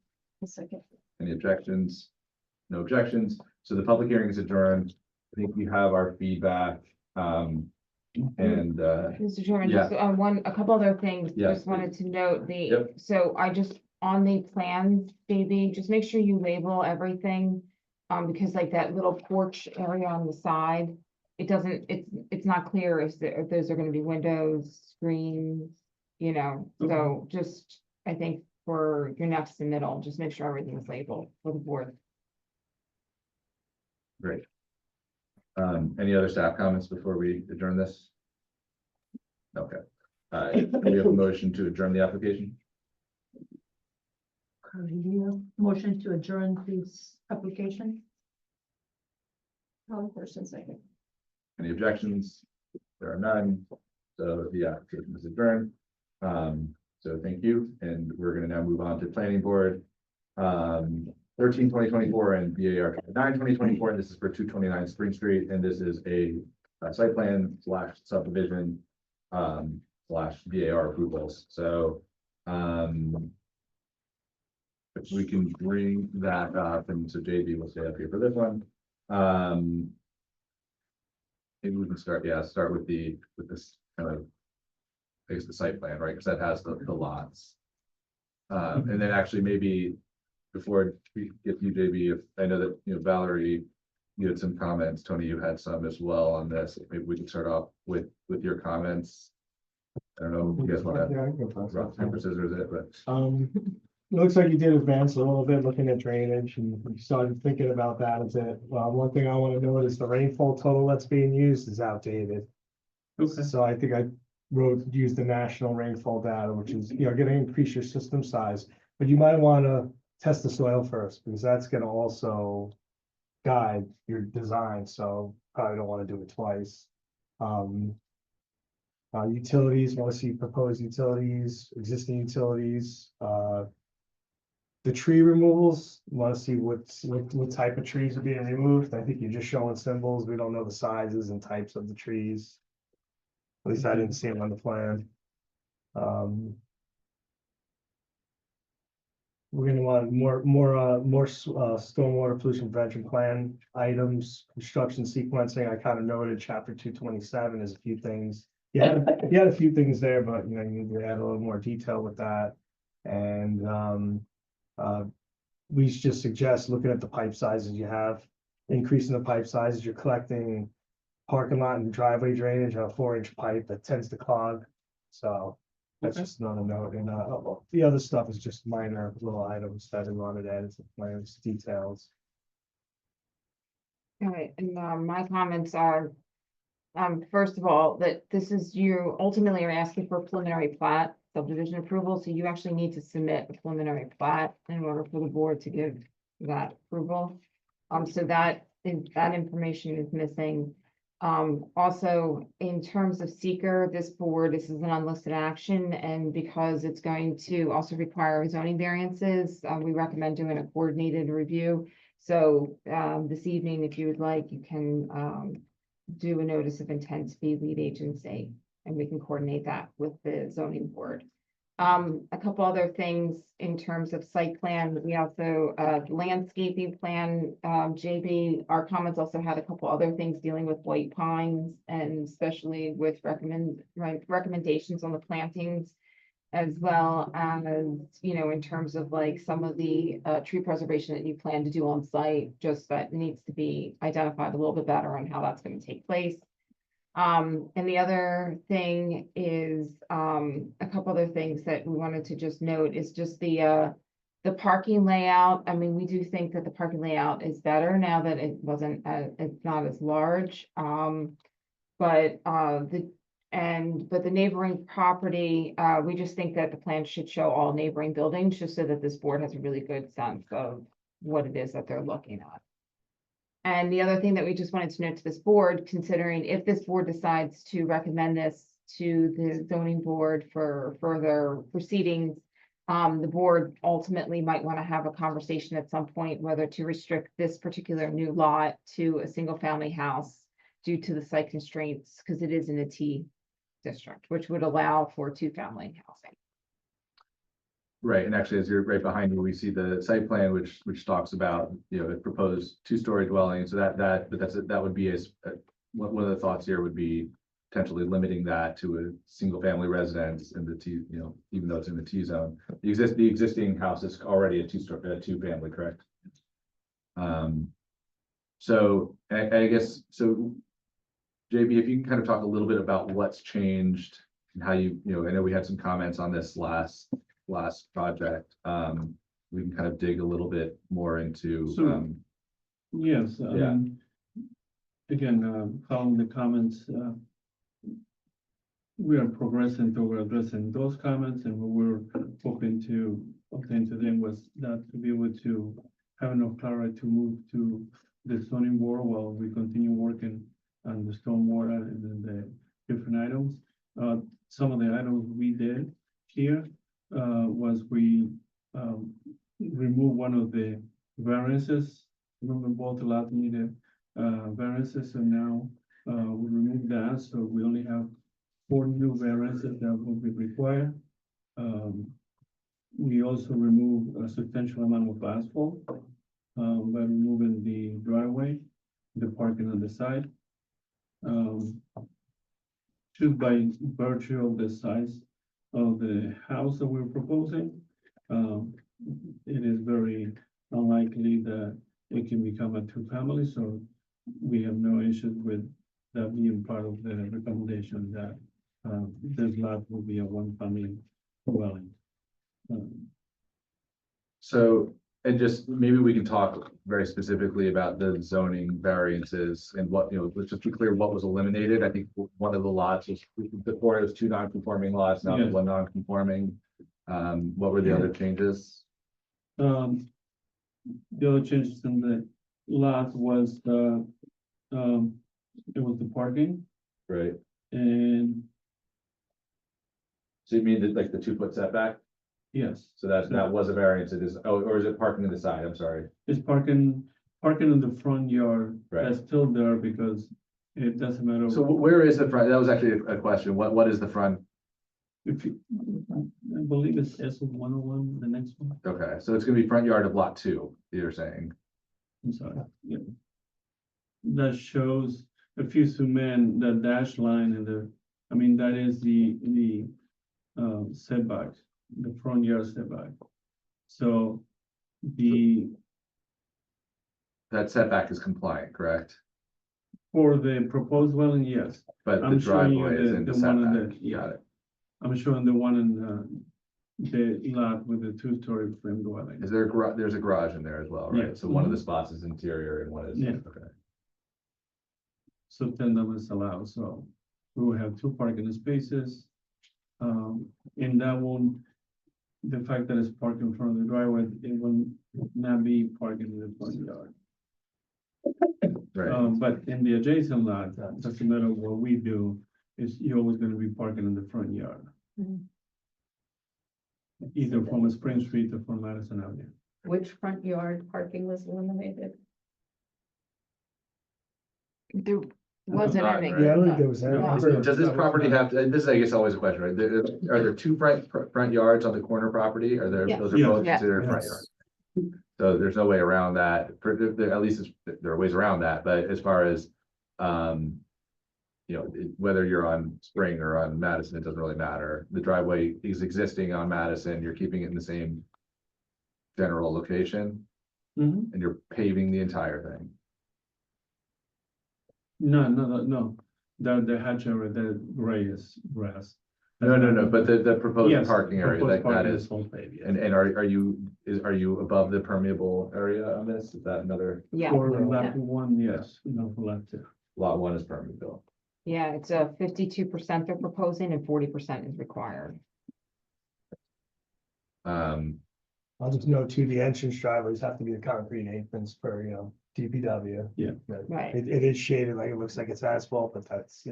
a second. Any objections? No objections. So the public hearing is adjourned. I think you have our feedback. And Mr. Chairman, yeah. just a couple other things, Yes, just wanted to note the, Yep. so I just, on the plans, JB, just make sure you label everything. Because like that little porch area on the side, it doesn't, it's not clear if those are gonna be windows, screens, you know, so just, I think for your next submittal, just make sure everything is labeled for the board. great. Any other staff comments before we adjourn this? Okay. We have a motion to adjourn the application. Motion to adjourn this application. Thurston, second. Any objections? There are none. So the application is adjourned. So thank you. And we're going to now move on to planning board. 13/2024 and BAR 9/2024. And this is for 229 Spring Street. And this is a site plan / subdivision / BAR approvals. So if we can bring that up, and so JB will stay up here for this one. Maybe we can start with this kind of, I guess, the site plan, right? Because that has the lots. And then actually maybe before we get to you, JB, if I know that, you know, Valerie, you had some comments, Tony, you had some as well on this. Maybe we can start off with your comments. I don't know if you guys want to Yeah, I can go first. rock, paper, scissors it, but It looks like you did advance a little bit looking at drainage and you started thinking about that a bit. Well, one thing I want to note is the rainfall total that's being used is outdated. Okay. So I think I used the national rainfall data, which is, you know, gonna increase your system size, but you might want to test the soil first because that's gonna also guide your design. So probably don't want to do it twice. Utilities, want to see proposed utilities, existing utilities, the tree removals, want to see what type of trees are being removed. I think you're just showing symbols. We don't know the sizes and types of the trees. At least I didn't see them on the plan. We're gonna want more stormwater pollution prevention plan items, construction sequencing. I kind of noted chapter 227 is a few things. Yeah, you had a few things there, but you know, you need to add a little more detail with that. And we just suggest looking at the pipe sizes you have, increasing the pipe sizes. You're collecting parking lot and driveway drainage on a 4-inch pipe that tends to clog. So that's just another note. And the other stuff is just minor little items that we wanted to add to the plans, details. All right, and my comments are, first of all, that this is, you ultimately are asking for a preliminary plat subdivision approval, so you actually need to submit a preliminary plat in order for the board to give that approval. So that information is missing. Also, in terms of seeker, this is an unlisted action, and because it's going to also require zoning variances, we recommend doing a coordinated review. So, this evening, if you would like, you can, do a notice of intent to be lead agency, and we can coordinate that with the zoning board. A couple other things in terms of site plan, we also, landscaping plan, JB, our comments also had a couple other things dealing with white pines, and especially with recommendations on the plantings, as well as, you know, in terms of like some of the tree preservation that you plan to do on site, just that needs to be identified a little bit better on how that's going to take place. And the other thing is, a couple other things that we wanted to just note is just the parking layout. I mean, we do think that the parking layout is better now that it's not as large. But the neighboring property, we just think that the plan should show all neighboring buildings, just so that this board has a really good sense of what it is that they're looking at. And the other thing that we just wanted to note to this board, considering if this board decides to recommend this to the zoning board for further proceedings, the board ultimately might want to have a conversation at some point whether to restrict this particular new lot to a single family house due to the site constraints, because it is in a T district, which would allow for 2-family housing. Right, and actually, as you're right behind you, we see the site plan, which talks about, you know, a proposed 2-story dwelling. So that would be one of the thoughts here would be potentially limiting that to a single family residence in the T, you know, even though it's in the T zone. The existing house is already a 2-family, correct? So I guess so. JB, if you can kind of talk a little bit about what's changed and how you know, I know we had some comments on this last project. We can kind of dig a little bit more into. Yes. Yeah. Again, following the comments, we are progressing toward addressing those comments, and what we're hoping to obtain today was that to be able to have enough clarity to move to the zoning board while we continue working on the stormwater and then the different items. Some of the items we did here was we remove one of the variances. Remember, both lots needed variances, and now we remove that, so we only have 4 new variances that will be required. We also remove a substantial amount of asphalt by removing the driveway, the parking on the side. Just by virtue of the size of the house that we're proposing, it is very unlikely that it can become a 2-family, so we have no issues with that being part of the recommendation that this lot will be a 1-family dwelling. So, and just maybe we can talk very specifically about the zoning variances and what, you know, let's just be clear what was eliminated. I think one of the lots was before it was 2 non-conforming lots, now Yes. 1 non-conforming. What were the other changes? The other changes in the lot was it was the parking, Right. and So you mean that like the 2-foot setback? yes, So that was a variance. It is, oh, or is it parking to the side? I'm sorry. it's parking in the front yard. Right. That's still there because It doesn't matter. So where is the front? That was actually a question. What is the front? If you, I believe it's S 101, the next one. Okay, so it's gonna be front yard of lot 2, you're saying. I'm sorry, yeah. That shows, if you zoom in, the dash line and that is the setback, the front yard setback. So That setback is compliant, correct? for the proposed dwelling, yes. But the I'm showing you driveway is the- in the the one in the- setback. yeah. Got it. I'm showing the one in the lot with the 2-story frame dwelling. Is there there's a garage in there as well, right? Yeah. So one of the spots is interior and one is, Yeah. okay. So tandem is allowed, so we will have 2 parking spaces. And that won't, the fact that it's parked in front of the driveway, it will not be parking in the front yard. Right, But in the adjacent lot, doesn't matter what we do, is you're always gonna be parking in the front yard. Mhm. Either from Spring Street or from Madison Avenue. Which front yard parking was eliminated? There wasn't not, any. right? Yeah, I don't think there was. No. Does this property have, and this is, I guess, always a question, right? Are there 2 front yards on the corner property? Are there, Yes. those are Yes. both Yeah. considered front yards? So there's no way around that, at least there are ways around that, but as far as, whether you're on Spring or on Madison, it doesn't really matter. The driveway is existing on Madison, you're keeping it in the same general location, Mhm. and you're paving the entire thing. No. The hatch area, the gray is grass. No, but the proposed Yes, parking area, proposed that parking is, full paved, yes. and are you above the permeable area on this? Is that another, Yeah, For lot 1, yes, no, for lot 2. lot 1 is permeable? yeah, it's a 52% they're proposing and 40% is required. I'll just note too, the entrance driveways have to be the concrete aprons for, DPW. Yeah. But Right. It is shaded, like it looks like it's asphalt, but that's,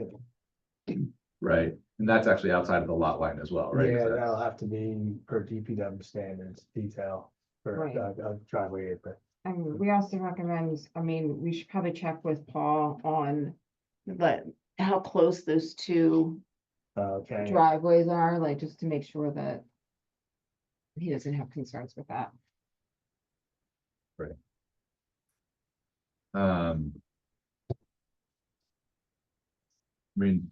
Right, and that's actually outside of the lot line as well, right? 'Cause yeah, that's- that'll have to be per DPW standards, detail for Right. a driveway apron. And we also recommend, we should probably check with Paul on how close those 2 Okay. driveways are, like, just to make sure that he doesn't have concerns with that. I mean,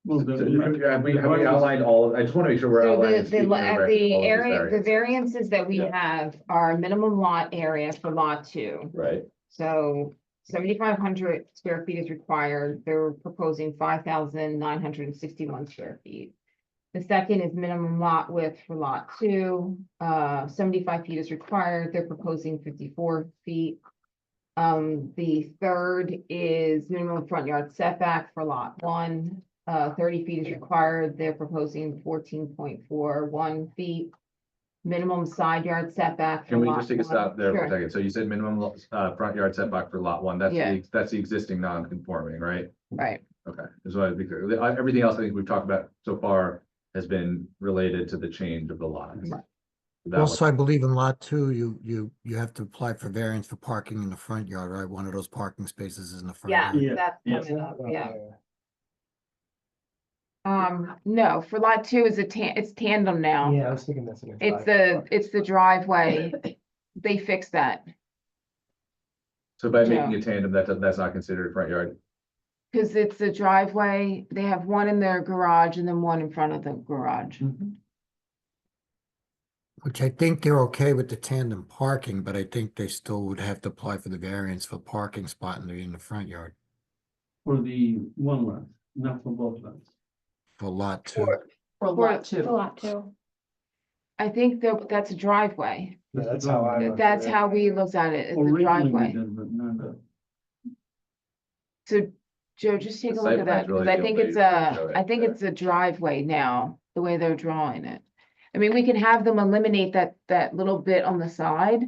Well, have we outlined all, I just want to make sure we're So outlining. the area, the variances that we Yeah. have are minimum lot area for lot 2. Right, So 7,500 square feet is required. They're proposing 5,961 square feet. The second is minimum lot width for lot 2. 75 feet is required. They're proposing 54 feet. The third is minimum front yard setback for lot 1. 30 feet is required. They're proposing 14.41 feet. Minimum side yard setback. for can we lot just take a 1. stop there for a Sure. second? So you said minimum front yard setback for lot 1, that's Yeah. that's the existing non-conforming, right? Right. Okay, just wanted to be clear. Everything else I think we've talked about so far has been related to the change of the lots. Right. That Also, one- I believe in lot 2, you have to apply for variance for parking in the front yard, right? One of those parking spaces is in the front Yeah, yard. Yeah, that's yes. coming up, yeah. No, for lot 2 is it's tandem now. Yeah, I was thinking that's. It's the driveway. They fixed that, So by making Yeah. a tandem, that's not considered front yard? because it's the driveway. They have one in their garage and then one in front of the garage. Which I think they're okay with the tandem parking, but I think they still would have to apply for the variance for parking spot in the front yard For the 1 lot, not for both lots. for lot 2. For lot It's a 2. lot too. I think that's a driveway. Yeah, that's how I. looked That's at it. how we looked at it, it's a Originally we driveway. did, but not. So Joe, just take The a look site at plan's that, because really I the think only it's way to show it, I think yeah. it's a driveway now, the way they're drawing it. I mean, we can have them eliminate that little bit on the side,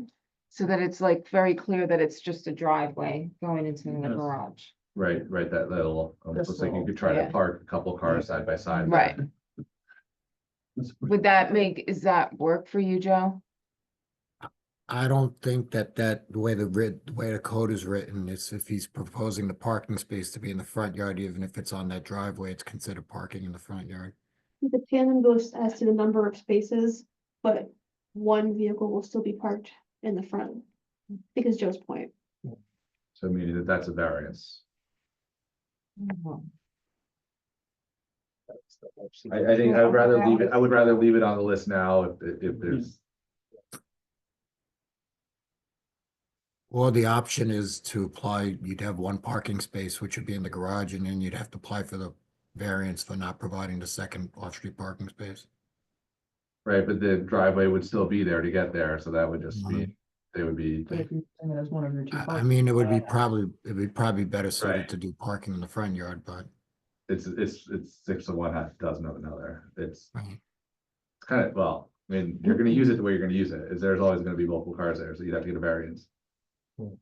so that it's like very clear that it's just a driveway going into the Yes. garage. Right, that little, This looks like you little- could try to yeah. park a couple cars side by side. Right. That's- Does that work for you, Joe? I don't think that the way the way the code is written is if he's proposing the parking space to be in the front yard, even if it's on that driveway, it's considered parking in the front yard. The tandem goes as to the number of spaces, but one vehicle will still be parked in the front. Because Joe's point. So meaning that that's a variance. I think I would rather leave it, I would rather leave it on the list now if there's, Or the option is to apply, you'd have one parking space, which would be in the garage, and then you'd have to apply for the variance for not providing the second off-street parking space. right, but the driveway would still be there to get there, so that would just be, Mhm. they would be, But if you're using it as one of your two I parking. mean, it'd be probably better Right. suited to do parking in the front yard, but. it's 6 of one, half a dozen of another. It's Right. kind of, well, I mean, you're gonna use it the way you're gonna use it, is there's always gonna be multiple cars there, so you'd have to get a variance. You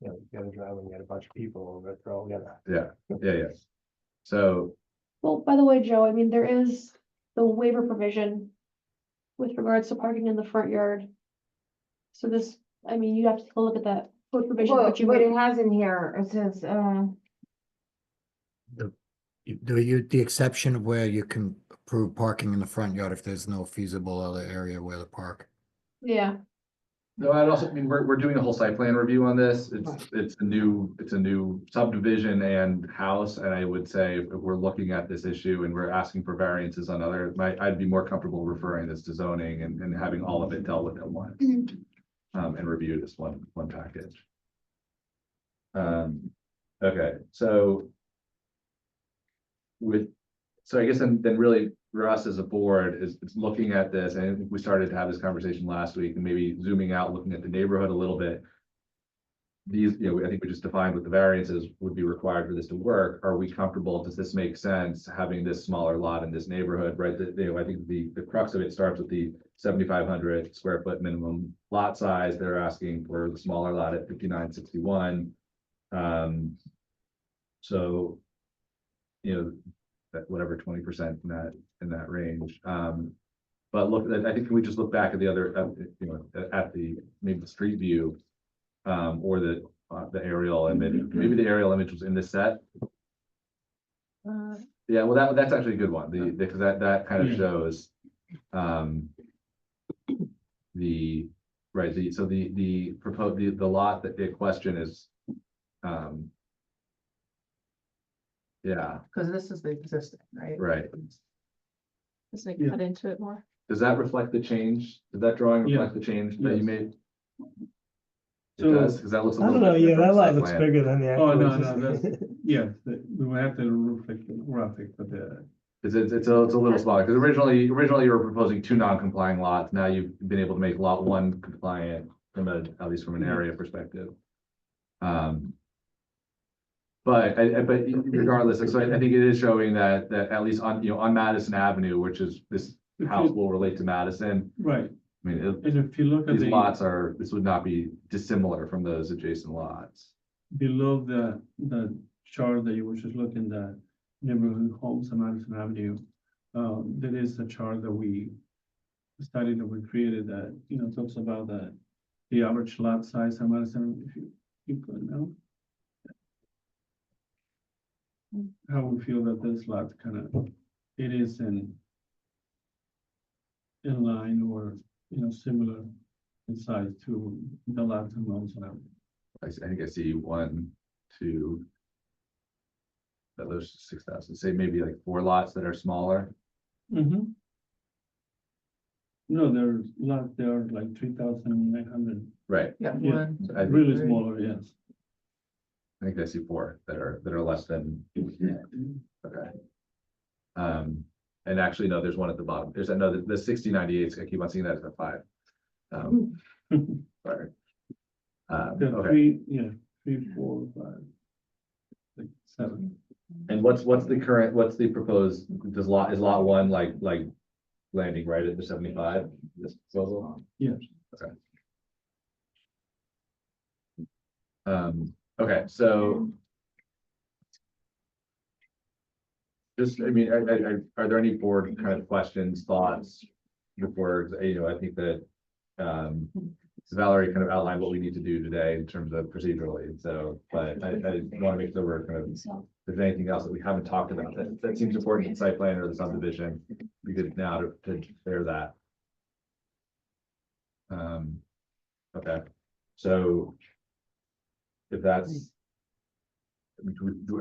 know, you gotta drive and get a bunch of people, but they're all gonna. Yeah. So, Well, by the way, Joe, I mean, there is the waiver provision with regards to parking in the front yard. So this, I mean, you have to take a look at that code provision, Well, but you what might, it has in here, it says, The exception of where you can approve parking in the front yard if there's no feasible other area where to park. yeah, no, I'd also, I mean, we're doing a whole site plan review on this. Right. It's a new subdivision and house, and I would say if we're looking at this issue and we're asking for variances on other, I'd be more comfortable referring this to zoning and having all of it dealt with at once. And review this one package. Okay, so I guess then really for us as a board is looking at this, and I think we started to have this conversation last week and maybe zooming out, looking at the neighborhood a little bit. These, I think we just defined what the variances would be required for this to work. Are we comfortable? Does this make sense having this smaller lot in this neighborhood, right? I think the crux of it starts with the 7,500 square foot minimum lot size. They're asking for the smaller lot at 5,961. So, that whatever 20% in that range. But look, I think we just look back at the other, at the maybe the street view, or the aerial image. Maybe the aerial image was in this set. Yeah, well, that's actually a good one. Because that kind of shows the proposed the lot that the question is. Yeah, Because this is the existing, right? right. Does it Yeah. cut into it more? Does that reflect the change? Did that drawing reflect the change that you Yes. made? It So- does, because that looks a I little don't know, bit yeah, different that lot site looks plan. bigger than the Oh, actual. no, no, existing. yeah, we will have to reflect the graphic, but It's a little smaller, because originally you were proposing 2 non-complying lots. Now you've been able to make lot 1 compliant at least from an area perspective. But regardless, so I think it is showing that at least on Madison Avenue, which is this house will relate to Madison. right, I mean, and if you look at these the, lots this would not be dissimilar from those adjacent lots. below the chart that you were just looking at, neighborhood homes on Madison Avenue, there is a chart that we studied that we created that, talks about the average lot size on Madison, if you put it now. How we feel that this lot it is in line or, similar in size to the lots on Madison Avenue. I think I see 1, 2. Those 6,000, say maybe like 4 lots that are smaller. Mm-hmm. No, there's lots, there are like 3,900, Right. Yeah. Yeah. One, I think- really three. smaller, yes. I think I see 4 that are less than. Okay. And actually, no, there's one at the bottom. There's another, the 6098, I keep on seeing that as a 5. Sorry. There are Okay. 3, 4, 5, 6, 7. And what's the proposed, is lot 1 like landing right at the 75, this proposal? Yes. Okay. Okay, so. Just, I mean, are there any board kind of questions, thoughts before, I think that, Valerie kind of outlined what we need to do today in terms of procedurally, so, but I want to make sure we're kind of, if there's anything else that we haven't talked about that seems important in the site plan or the subdivision, we could now to clear that. Okay, so if that's,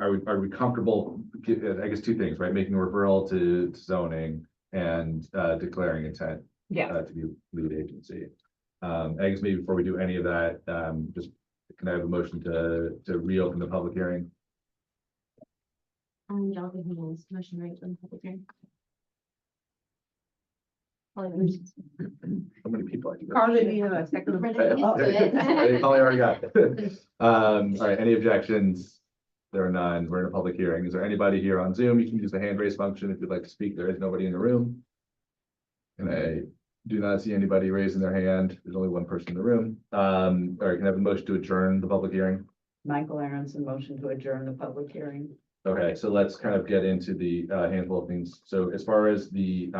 are we comfortable, I guess two things, right? Making a referral to zoning and declaring intent Yeah. to be lead agency. I guess maybe before we do any of that, just can I have a motion to reopen the public hearing? Angelica Higgins, motion right on public hearing. How many people? I do? Carly, do you have a second? They probably already got it. All right, any objections? There are none. We're in a public hearing. Is there anybody here on Zoom? You can use the hand raise function if you'd like to speak. There is nobody in the room. And I do not see anybody raising their hand. There's only one person in the room. All right, can I have a motion to adjourn the public hearing? Michael Aronson, motion to adjourn the public hearing. Okay, so let's kind of get into the handful of things. So as far as the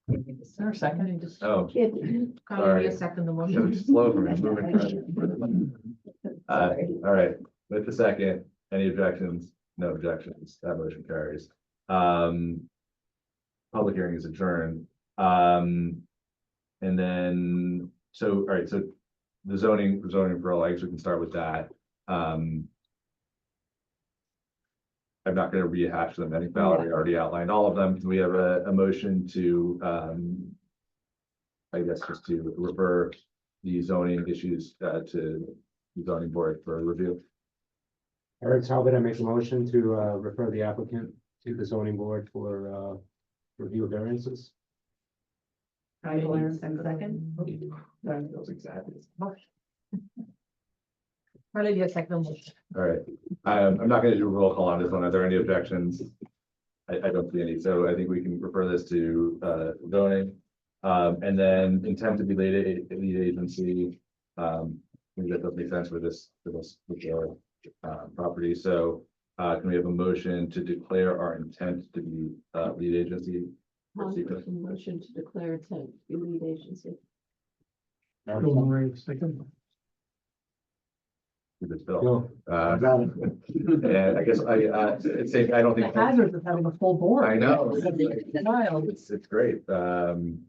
Is there a second? oh, Carly, do you Sorry. second the it motion? was slow for me. Moving all right, with the second, any objections? No objections. That motion carries. Public hearing is adjourned. And then, so, all right, so the zoning for all, I guess we can start with that. I'm not gonna rehash them. I think Valerie already outlined all of them. Can we have a motion to, I guess just to refer the zoning issues, to the zoning board for review? Eric Talbot, I make a motion to refer the applicant to the zoning board for review of variances. Michael Aronson, second. That feels exactly. Carly, do you second the motion? All right, I'm not gonna do a roll call on this one. Are there any objections? I don't see any, so I think we can refer this to zoning. And then intent to be lead agency. I think that does make sense for this property. So can we have a motion to declare our intent to be lead agency? Motion to declare intent to be lead agency. Second. Keep it still. Bill. And I guess it's safe, I don't The think. hazards of having a full board. I know. Wild. It's great, and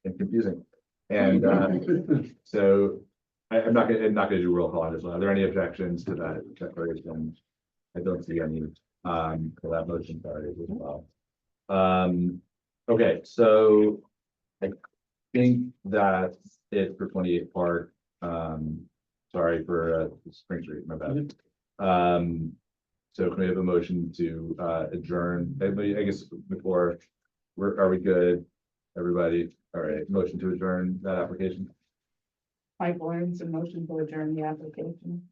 confusing. And, so I'm not gonna do roll call on this one. Are there any objections to that declaration? I don't see any, for that motion carries as well. Okay, so I think that's it for 28 Park. Sorry for Spring Street, my bad. So can we have a motion to adjourn? Everybody, I guess before, are we good? Everybody, all right, motion to adjourn that application. Michael Aronson, motion to adjourn the application.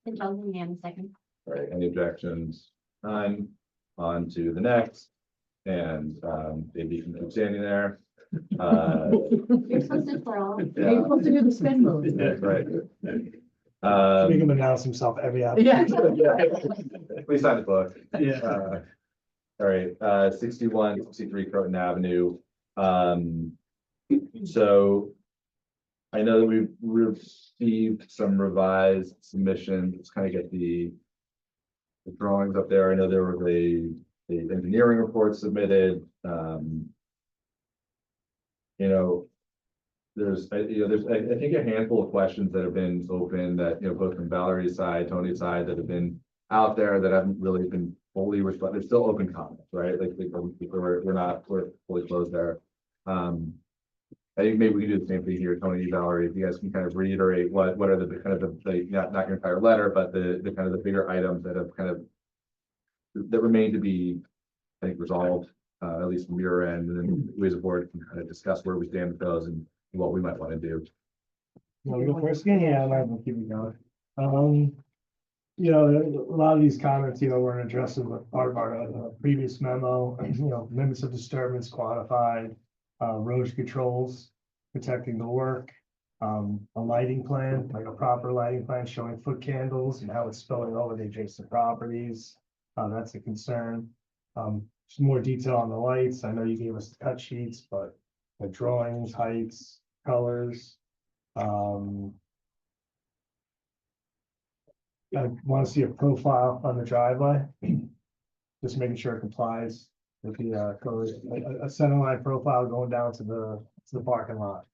Angelica Higgins, second. All right, any objections? None. On to the next. And maybe you can keep standing there. You're supposed to twirl. Yeah. You're supposed to do the spin move. Yeah, right. Make him announce himself every hour. Yeah. Please sign the book. Yeah. All right, 6163 Croton Avenue. So I know that we've received some revised submissions. Let's kind of get the drawings up there. I know there was the engineering report submitted. You know, there's I think a handful of questions that have been open that, you know, both from Valerie's side, Tony's side, that have been out there that haven't really been fully responded. There's still open comments, right? Like we're fully closed there. I think maybe we can do the same thing here, Tony, Valerie, if you guys can kind of reiterate what are the kind of the not your entire letter, but the kind of the bigger items that have kind of that remain to be, I think, resolved, at least from your end, and then we as a board can kind of discuss where we stand with those and what we might want to do. Want to go first again? Yeah, I might as well keep it going. You know, a lot of these comments, you know, were addressed as part of our previous memo, you know, limits of disturbance quantified, erosion controls, protecting the work, a lighting plan, like a proper lighting plan showing foot candles and how it's spilling over the adjacent properties. That's a concern. Some more detail on the lights. I know you gave us the cut sheets, but the drawings, heights, colors. I want to see a profile on the driveway. Just making sure it complies with the code, a center line profile going down to the parking lot.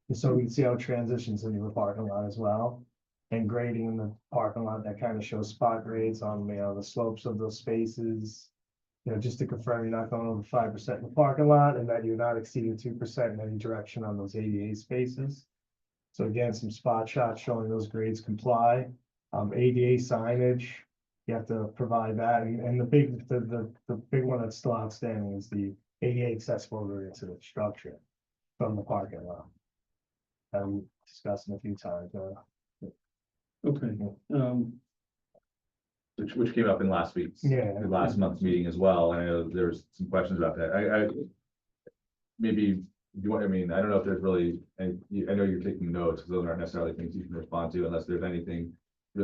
And so we can see how it transitions into the parking lot as well. And grading in the parking lot that kind of shows spot grades on, the slopes of those spaces. Just to confirm you're not going over 5% in the parking lot and that you're not exceeding 2% in any direction on those ADA spaces. So again, some spot shots showing those grades comply. ADA signage, you have to provide that. And the big one that's still outstanding is the ADA accessibility to the structure from the parking lot. We discussed it a few times. Okay, which came up in last week's, last month's meeting as well. I know there's some questions about that. Maybe you want, I don't know if there's really, I know you're taking notes, because those aren't necessarily things you can respond to unless there's anything, I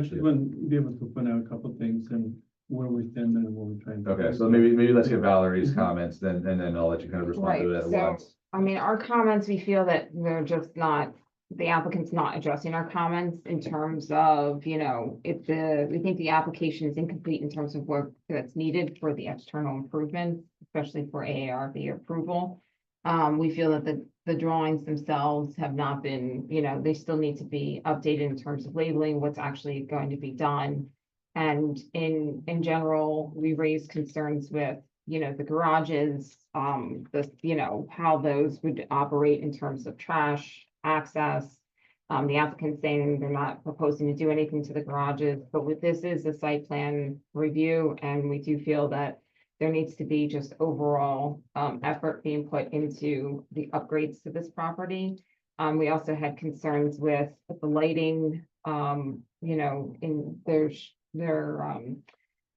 just want to be able to point out a couple of things and where we stand and what we're trying to. Okay, so maybe let's get Valerie's comments, and then I'll let you kind of respond to it at So, once. I mean, our comments, we feel that they're just not, the applicant's not addressing our comments in terms of, we think the application is incomplete in terms of work that's needed for the external improvements, especially for AARB approval. We feel that the drawings themselves have not been, they still need to be updated in terms of labeling what's actually going to be done. And in general, we raised concerns with, the garages, how those would operate in terms of trash access. The applicant saying they're not proposing to do anything to the garages, but with this is a site plan review, and we do feel that there needs to be just overall effort being put into the upgrades to this property. We also had concerns with the lighting, the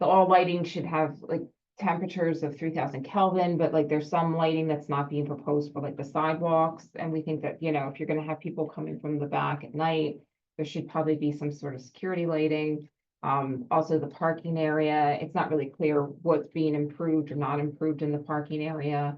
all lighting should have like temperatures of 3000 Kelvin, but like there's some lighting that's not being proposed for like the sidewalks. And we think that, if you're gonna have people coming from the back at night, there should probably be some sort of security lighting. Also the parking area, it's not really clear what's being improved or not improved in the parking area.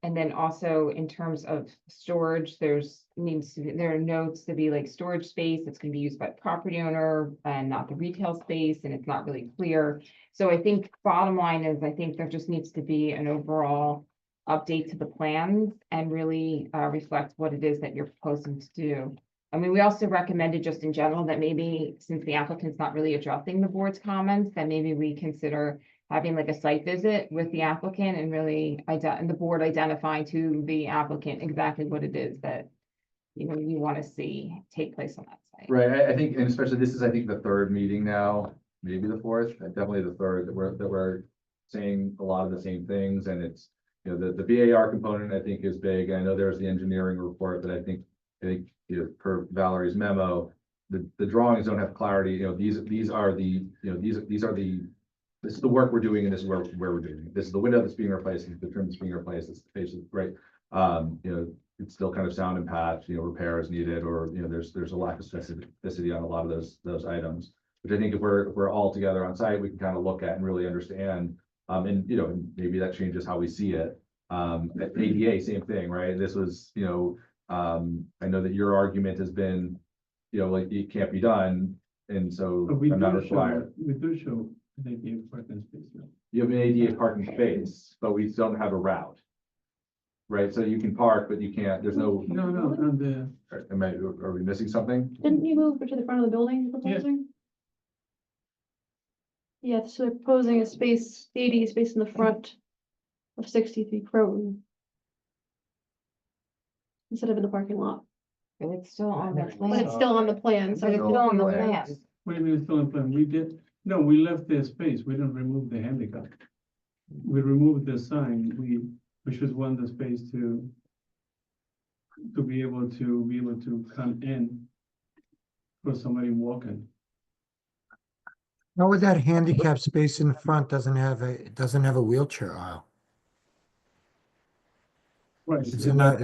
And then also in terms of storage, there are notes to be like storage space that's going to be used by the property owner and not the retail space, and it's not really clear. So I think bottom line is, I think there just needs to be an overall update to the plans and really reflect what it is that you're proposing to do. I mean, we also recommended just in general that maybe since the applicant's not really addressing the board's comments, that maybe we consider having like a site visit with the applicant and really and the board identifying to the applicant exactly what it is that, you want to see take place on that site. Right, I think, and especially this is, I think, the third meeting now, maybe the fourth, definitely the third, that we're saying a lot of the same things, and it's, the VAR component, I think, is big. I know there's the engineering report, but I think, per Valerie's memo, the drawings don't have clarity. This is the work we're doing, and this is where we're doing it. This is the window that's being replaced, the trim that's being replaced, this is the patient, right? It's still kind of sound and patch, repair is needed, or, there's a lack of specificity on a lot of those items, which I think if we're all together on site, we can kind of look at and really understand. And maybe that changes how we see it. At ADA, same thing, right? This was, I know that your argument has been, like it can't be done, and so But we I'm not do required. show an ADA parking space now. You have an ADA parking space, but we don't have a route. Right, so you can park, but you can't, there's no. No, on the, Are we missing something? Didn't you move to the front of the building you're proposing? Yeah, so they're proposing a space, the ADA space in the front of 63 Croton. Instead of in the parking lot, But it's still on the but plan. it's still on the plan, so But it's still on the plan. what do you mean it's still in plan? We left the space, we didn't remove the handicap. We removed the sign, which was one the space to be able to come in for somebody walking. How would that handicap space in the front doesn't have a wheelchair aisle? Right. Is it not,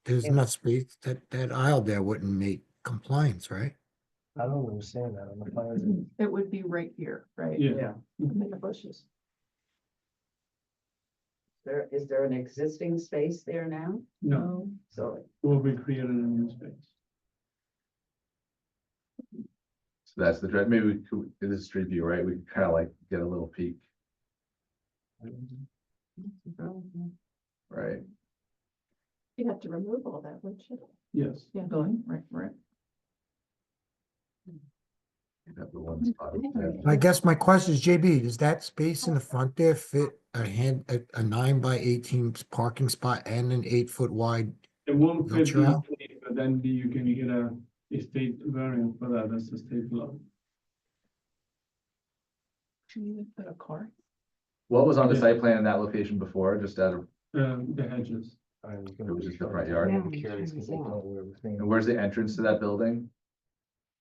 there's enough space, that aisle there wouldn't meet compliance, right? I don't understand that on the plans. It would be right here, right? Yeah. In the bushes. Is there an existing space there now? No, So we'll be creating a new space. So that's the dread. Maybe we could, this is street view, right? We kind of like get a little peek, right? You'd have to remove all that, wouldn't you? Yes. Yeah, going, right. You have the one spot. I guess my question is, JB, does that space in the front there fit a 9 by 18 parking spot and an 8 foot wide? It won't fit Wheelchair in aisle? state, but then you can get a state variant for that, that's the state law. Should we put a car? What was on the Yeah. site plan in that location before, just out of, The hedges. it was just the front yard? Yeah. And where's the entrance to that building?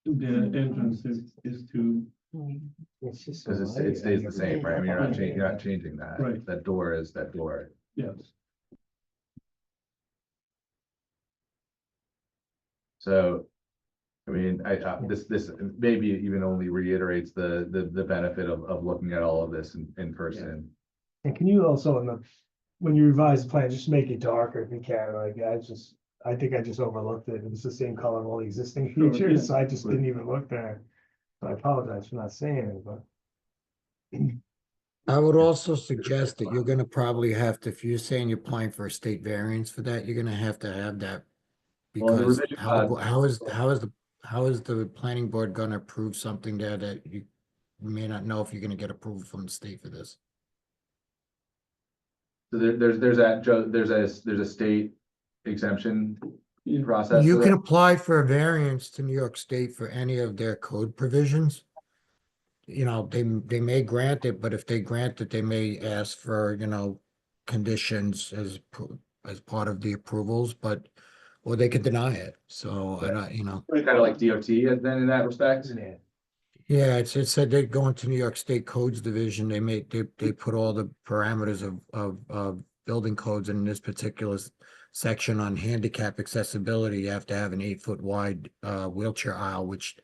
The entrance is to, Because it stays the same, right? I mean, you're not changing that. Right. That door is that door. yes. So, I mean, this maybe even only reiterates the benefit of looking at all of this in person. And can you also, when you revise the plan, just make it darker if you can, like, I think I just overlooked it, it's the same color of all the existing Sure, features, yeah. so I just didn't even look there. So I apologize for not saying it, but. I would also suggest that you're gonna probably have to, if you're saying you're applying for a state variance for that, you're gonna have to have that. Well, the Because revision how is the planning board gonna approve something there that you may not know if you're gonna get approval from the state for this? So there's a state exemption process. You for can that? apply for a variance to New York State for any of their code provisions. You know, they may grant it, but if they grant it, they may ask for, conditions as part of the approvals, but, or they could deny it. So I don't, Kind of like DOT then in that respect. yeah, it said they go into New York State Codes Division, they put all the parameters of building codes in this particular section on handicap accessibility. You have to have an 8 foot wide wheelchair aisle, which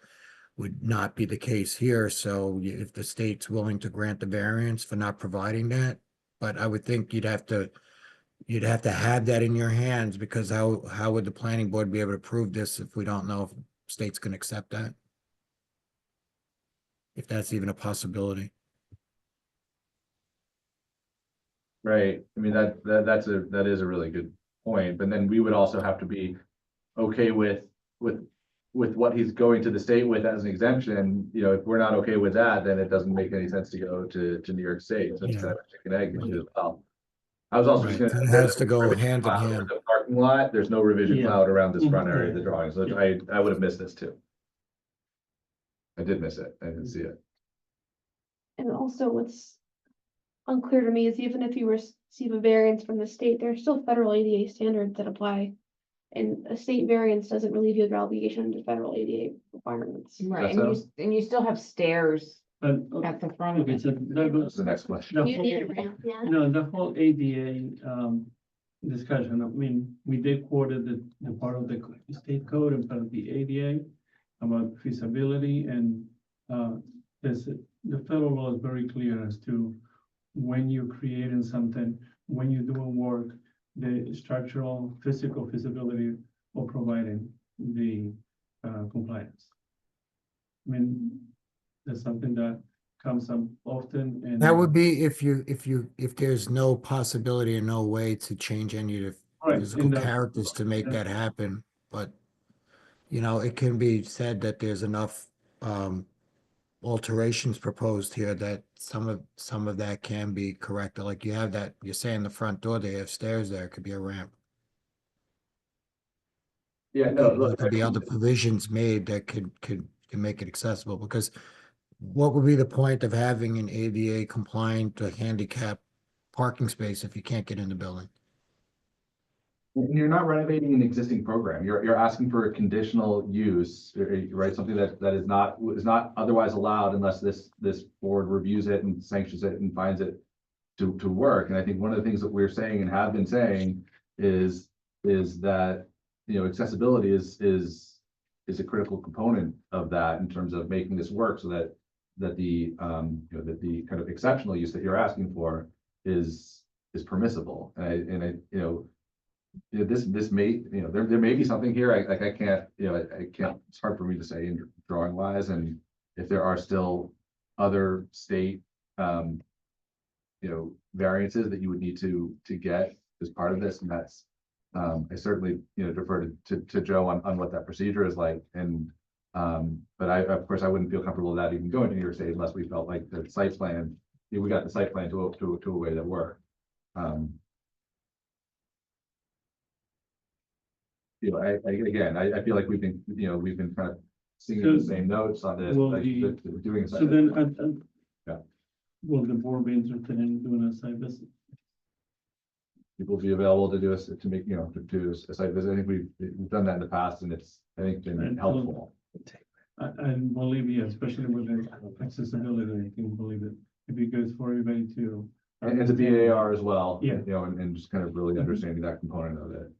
would not be the case here. So if the state's willing to grant the variance for not providing that, but I would think you'd have to have that in your hands, because how would the planning board be able to approve this if we don't know if states can accept that? If that's even a possibility. Right. I mean, that is a really good point, but then we would also have to be okay with what he's going to the state with as an exemption. You know, if we're not okay with that, then it doesn't make any sense to go to New York State. So it's Yeah. kind of a chicken egg issue as well. I was also just Right, gonna. it has to go hand in hand. The parking lot, there's no revision Yeah. cloud around this front area of the Yeah. drawing, so I would have missed this too. I did miss it. I didn't see it. And also what's unclear to me is even if you receive a variance from the state, there are still federal ADA standards that apply. And a state variance doesn't relieve you of your obligation to federal ADA requirements. Right, That's and you still have stairs But, at the front of okay, it. so that That's goes, the next question. the You need a whole, ramp, yeah. the whole ADA, discussion, I mean, we did quoted the part of the state code and part of the ADA about feasibility and, the federal law is very clear as to when you're creating something, when you're doing work, the structural, physical feasibility of providing the compliance. I mean, that's something that comes up often and. That would be if there's no possibility or no way to change any of the Right, physical and that- characters to make that happen, but it can be said that there's enough alterations proposed here that some of that can be corrected. Like you have that, you're saying the front door, they have stairs there, it could be a ramp. Yeah, no, There look, could be other provisions made that can make it accessible, because what would be the point of having an ADA compliant handicap parking space if you can't get in the building? and you're not renovating an existing program. You're asking for a conditional use, right? Something that is not otherwise allowed unless this board reviews it and sanctions it and finds it to work. And I think one of the things that we're saying and have been saying is that, accessibility is a critical component of that in terms of making this work, so that the kind of exceptional use that you're asking for is is permissible. This may, there may be something here, I can't, I can't, it's hard for me to say in drawing wise, and if there are still other state, variances that you would need to get as part of this, and that's, I certainly, defer to Joe on what that procedure is like, and, but of course, I wouldn't feel comfortable with that even going to New York State unless we felt like the site plan, we got the site plan to a way that worked. I feel like we've been kind of singing the same notes on this, Well, like, doing a So site. then, Yeah. will the board be interested in doing a site visit? People be available to do us, to make, to do a site visit. I think we've done that in the past and it's, I think, been And helpful. I believe, yeah, especially with the accessibility, I can believe it. It'd be good for everybody to. And the BAR as well. Yeah. And just kind of really understanding that component of it.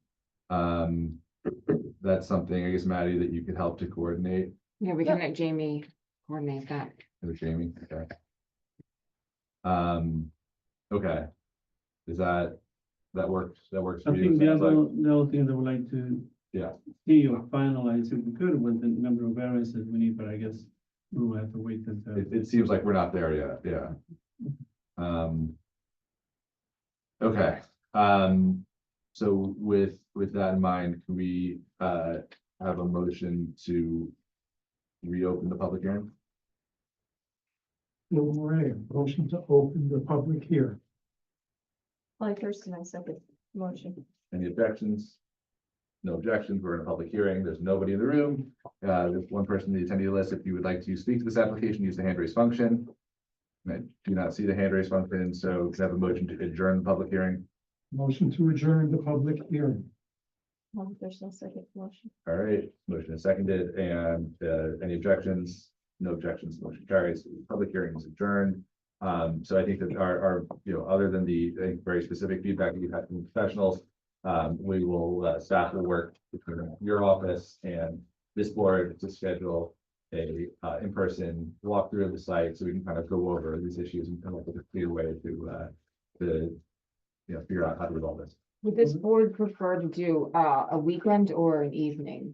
That's something, I guess, Maddie, that you could help to coordinate Yeah, we can let Jamie coordinate that. with Jamie, okay. Okay. Is that works I for you? think the Sounds like- other thing that I would like to. Yeah. See or finalize, if we could, with the number of variances we need, but I guess we will have to wait until. It seems like we're not there yet, yeah. Okay, so with that in mind, can we have a motion to reopen the public hearing? Bill Moray, motion to open the public hearing. Like Thurston, I second motion. Any objections? No objections, we're in a public hearing, there's nobody in the room. There's one person in the attendee list. If you would like to speak to this application, use the hand raise function. I do not see the hand raise function, so can I have a motion to adjourn the public hearing? Motion to adjourn the public hearing. Like Thurston, second motion. All right, motion is seconded, and any objections? No objections, motion carries. Public hearing is adjourned. So I think that our other than the, I think, very specific feedback that you've had from professionals, we will, staff will work between your office and this board to schedule a in-person walkthrough of the site, so we can kind of go over these issues and come up with a clear way to figure out how to resolve this. Would this board prefer to do a weekend or an evening?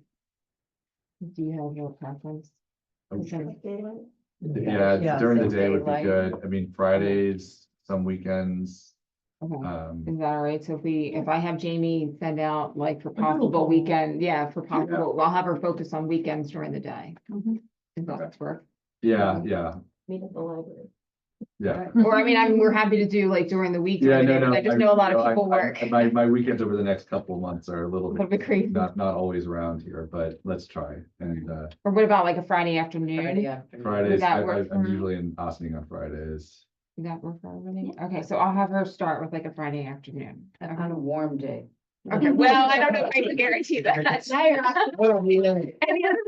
Do you have your preference? Yeah, Yeah, during the so day would be daylight. good. I mean, Fridays, some weekends. Okay. Um, Is that all right? So if I have Jamie send out like for possible weekend, yeah, for possible, I'll have her focus on weekends during the day. Does that work? yeah. Meet at the library. Yeah. Or I mean, we're happy to do like during the week. Yeah, during the day, no. but I just know a lot of people work. My weekends over the next couple of months are a little A little bit crazy. not always around here, but let's try. And Or what about like a Friday afternoon? Fridays, that work I'm for- usually in Ossining on Fridays. Does that work for everybody? Okay, so I'll have her start with like a Friday afternoon. On a warm day. Okay, well, I don't know if I can guarantee that. Any other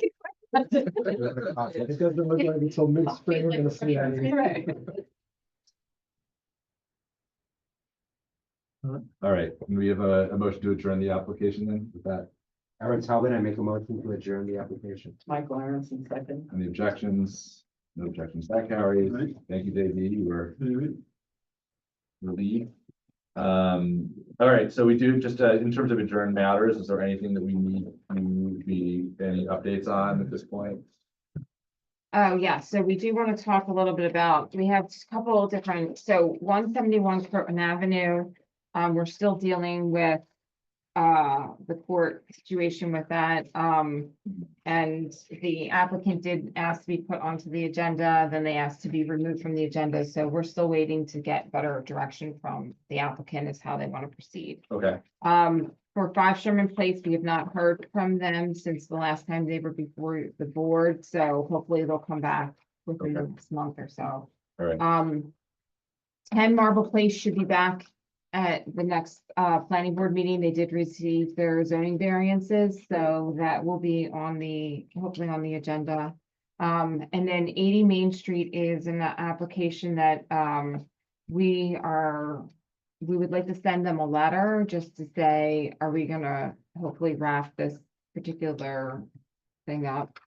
It doesn't look like until mid-spring we're gonna see any. Right. All right, can we have a motion to adjourn the application then with that? Aaron Talbot, I make a motion to adjourn the application. Michael Aronson, second. Any objections? No objections, that carries. Right. Thank you, Davey, you were Very relieved. All right, so we do just, in terms of adjourned matters, is there anything that we need to be, any updates on at this point? Oh, yeah, so we do want to talk a little bit about, we have a couple of different, so 171 Croton Avenue. We're still dealing with the court situation with that. And the applicant did ask to be put onto the agenda, then they asked to be removed from the agenda. So we're still waiting to get better direction from the applicant as how they want to proceed. Okay, For 5 Sherman Place, we have not heard from them since the last time they were before the board, so hopefully they'll come back within the next month or so. all right, 10 Marble Place should be back at the next planning board meeting. They did receive their zoning variances, so that will be hopefully on the agenda. And then 80 Main Street is an application that we would like to send them a letter just to say, are we gonna hopefully wrap this particular thing up?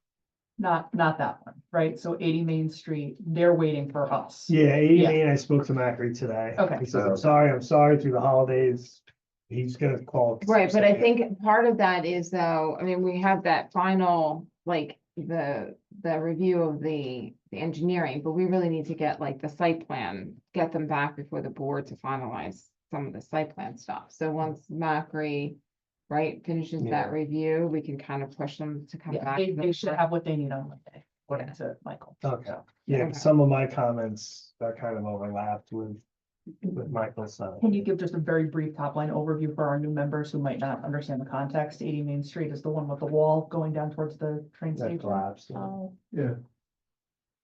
not that one, right? So 80 Main Street, they're waiting for us. Yeah, 80 Yeah. Main, I spoke to Macri today. Okay. He says, I'm sorry through the holidays. He's gonna call. Right, but I think part of that is though, I mean, we have that final, like, the review of the engineering, but we really need to get like the site plan, get them back before the board to finalize some of the site plan stuff. So once Macri, right, finishes Yeah. that review, we can kind of push them to come Yeah, back. they, to the they should board. have what they need on Monday, according to Michael. Okay, yeah, Okay. some of my comments are kind of overlapped with Michael's side. Can you give just a very brief top line overview for our new members who might not understand the context? 80 Main Street is the one with the wall going down towards the train That station. collapsed. Oh, Yeah.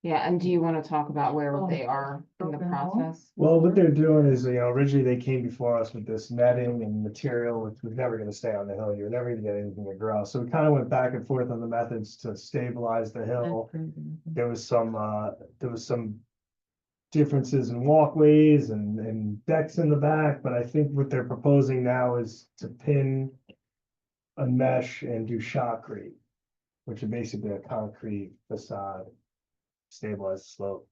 Yeah, and do you want to talk about where Oh, they are in the broken wall? process? Well, what they're doing is, originally they came before us with this netting and material, which was never gonna stay on the hill. You're never gonna get anything to grow. So we kind of went back and forth on the methods to stabilize the hill. There was some differences in walkways and decks in the back, but I think what they're proposing now is to pin a mesh and do shotcrete, which is basically a concrete facade, stabilize the slope.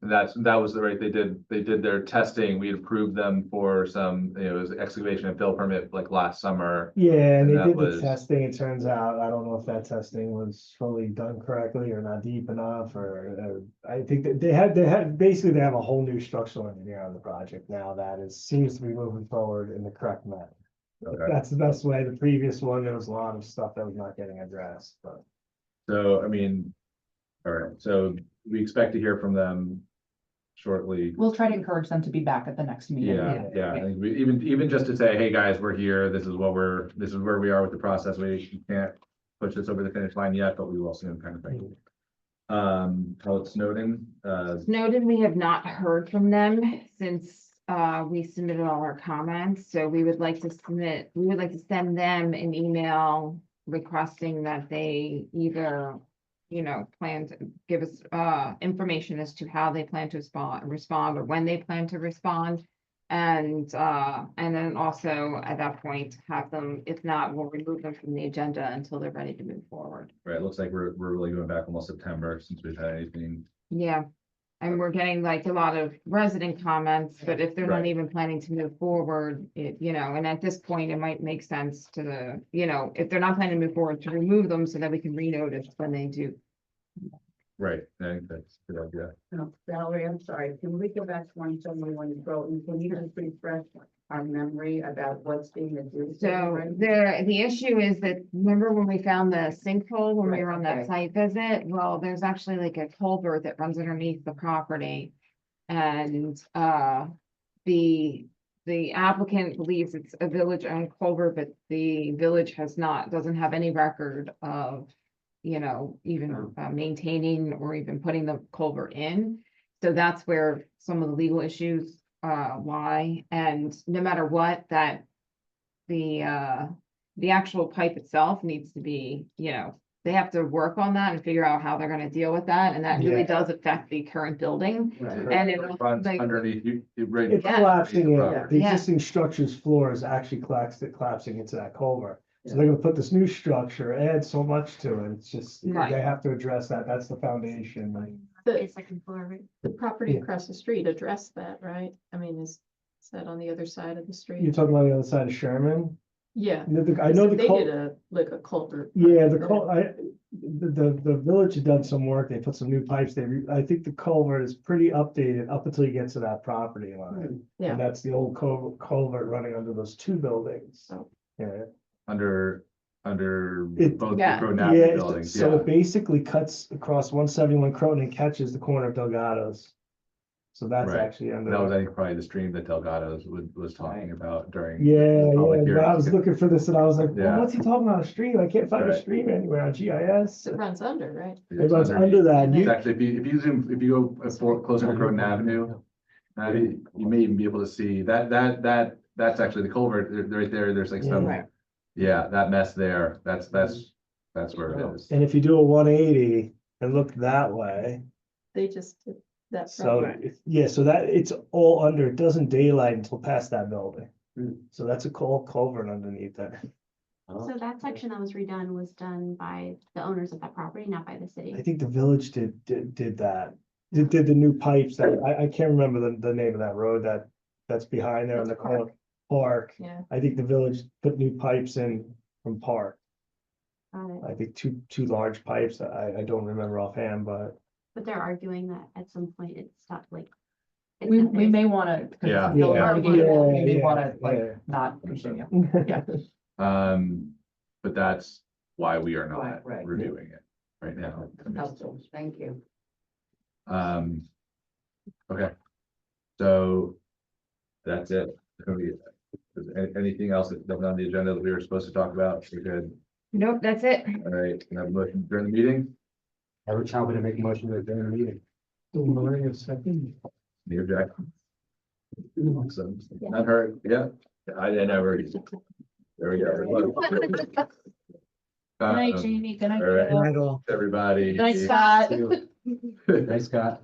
That was the right, they did their testing, we approved them for some, it was excavation and fill permit like last summer. Yeah, and they that did the was- testing. It turns out, I don't know if that testing was fully done correctly or not deep enough, or I think that they have a whole new structural engineer on the project now that seems to be moving forward in the correct manner. Okay. That's the best way. The previous one, there was a lot of stuff that was not getting addressed, but. So, I mean, all right, so we expect to hear from them shortly. we'll try to encourage them to be back at the next meeting. Yeah, I think we, even just to say, hey, guys, we're here, this is where we are with the process, we can't push this over the finish line yet, but we will soon, kind of thing. How it's Snowden, Snowden, we have not heard from them since we submitted all our comments, so we would like to send them an email requesting that they either, plan to give us information as to how they plan to respond or when they plan to respond. And then also at that point, have them, if not, we'll remove them from the agenda until they're ready to move forward. right, it looks like we're really going back almost September since we've had anything. Yeah, and we're getting like a lot of resident comments, but if they're not Right. even planning to move forward, and at this point, it might make sense to, if they're not planning to move forward, to remove them so that we can renotice when they do. Right, I think that's a good idea. Valerie, I'm sorry, can we go back to 171 Groton? Can you just refresh our memory about what's being adduced? So the issue is that, remember when we found the sinkhole when we Right, were on that okay. site visit? Well, there's actually like a culvert that runs underneath the property. And the applicant believes it's a village-owned culvert, but the village doesn't have any record of, even maintaining or even putting the culvert in. So that's where some of the legal issues lie, and no matter what, that the actual pipe itself needs to be, they have to work on that and figure out how they're gonna deal with that, and that really Yeah. does affect the current building. And it Runs like- underneath you, right. It's Yeah. collapsing in. The Yeah. existing structure's floor is actually collapsing into that culvert. So they're gonna put this new structure, add so much to it. It's just, Right. they have to address that. That's the foundation. Like, The second floor, right? The property Yeah. across the street addressed that, right? I mean, is that on the other side of the you're street? talking about the other side of Sherman? Yeah. I know the. They cul- did like a culvert. Yeah, project the village had done some work. They put some new pipes. I think the culvert is pretty updated up until you get to that property line. Yeah. And that's the old culvert running under those two buildings. Oh. Yeah. Under It- both the Yeah. Croton Yeah, Avenue buildings, so yeah. it basically cuts across 171 Croton and catches the corner of Delgado's. So that's Right. actually under. That was, I think, probably the stream that Delgado's was talking about during. Yeah, public yeah, I was hearings. looking for this and I was like, well, Yeah. what's he talking about, a stream? I can't find a Right. stream anywhere on GIS. It runs under, right? It runs under that. It's You- actually, if you zoom, if you go closer to Croton Avenue, you may even be able to see that's actually the culvert, right there, there's like some, Right. yeah, that mess there, that's where it is. And if you do a 180 and look that way, They just did that. so, project. yeah, so that it's all under, it doesn't daylight until past that building. So that's a culvert underneath there. So that section that was redone was done by the owners of that property, not by the I city. think the village did that. Did the new pipes that, I can't remember the name of that road that's behind there on the corner. Park. Yeah. I think the village put new pipes in from Park. Got it. I think two large pipes. I don't remember offhand, but. But they're arguing that at some point it stopped like. it's We not theirs. may wanna. Yeah. Yeah. We may Yeah, wanna yeah. like not continue. Yeah. But that's why we are Right, not right. reviewing it right now. Helpful, thank you. Okay. So that's it. Is anything else that's on the agenda that we were supposed to talk about? We're good. Nope, that's it. All right, can I have a motion during the meeting? I would tell me to make a motion to adjourn the meeting. Maria, second. Any objection? Awesome. Not heard, yeah, I never. There we go. Good night, Um, Jamie. Good night. all right. Bill. Good night all. Everybody. Good night, Scott. Thanks, Scott.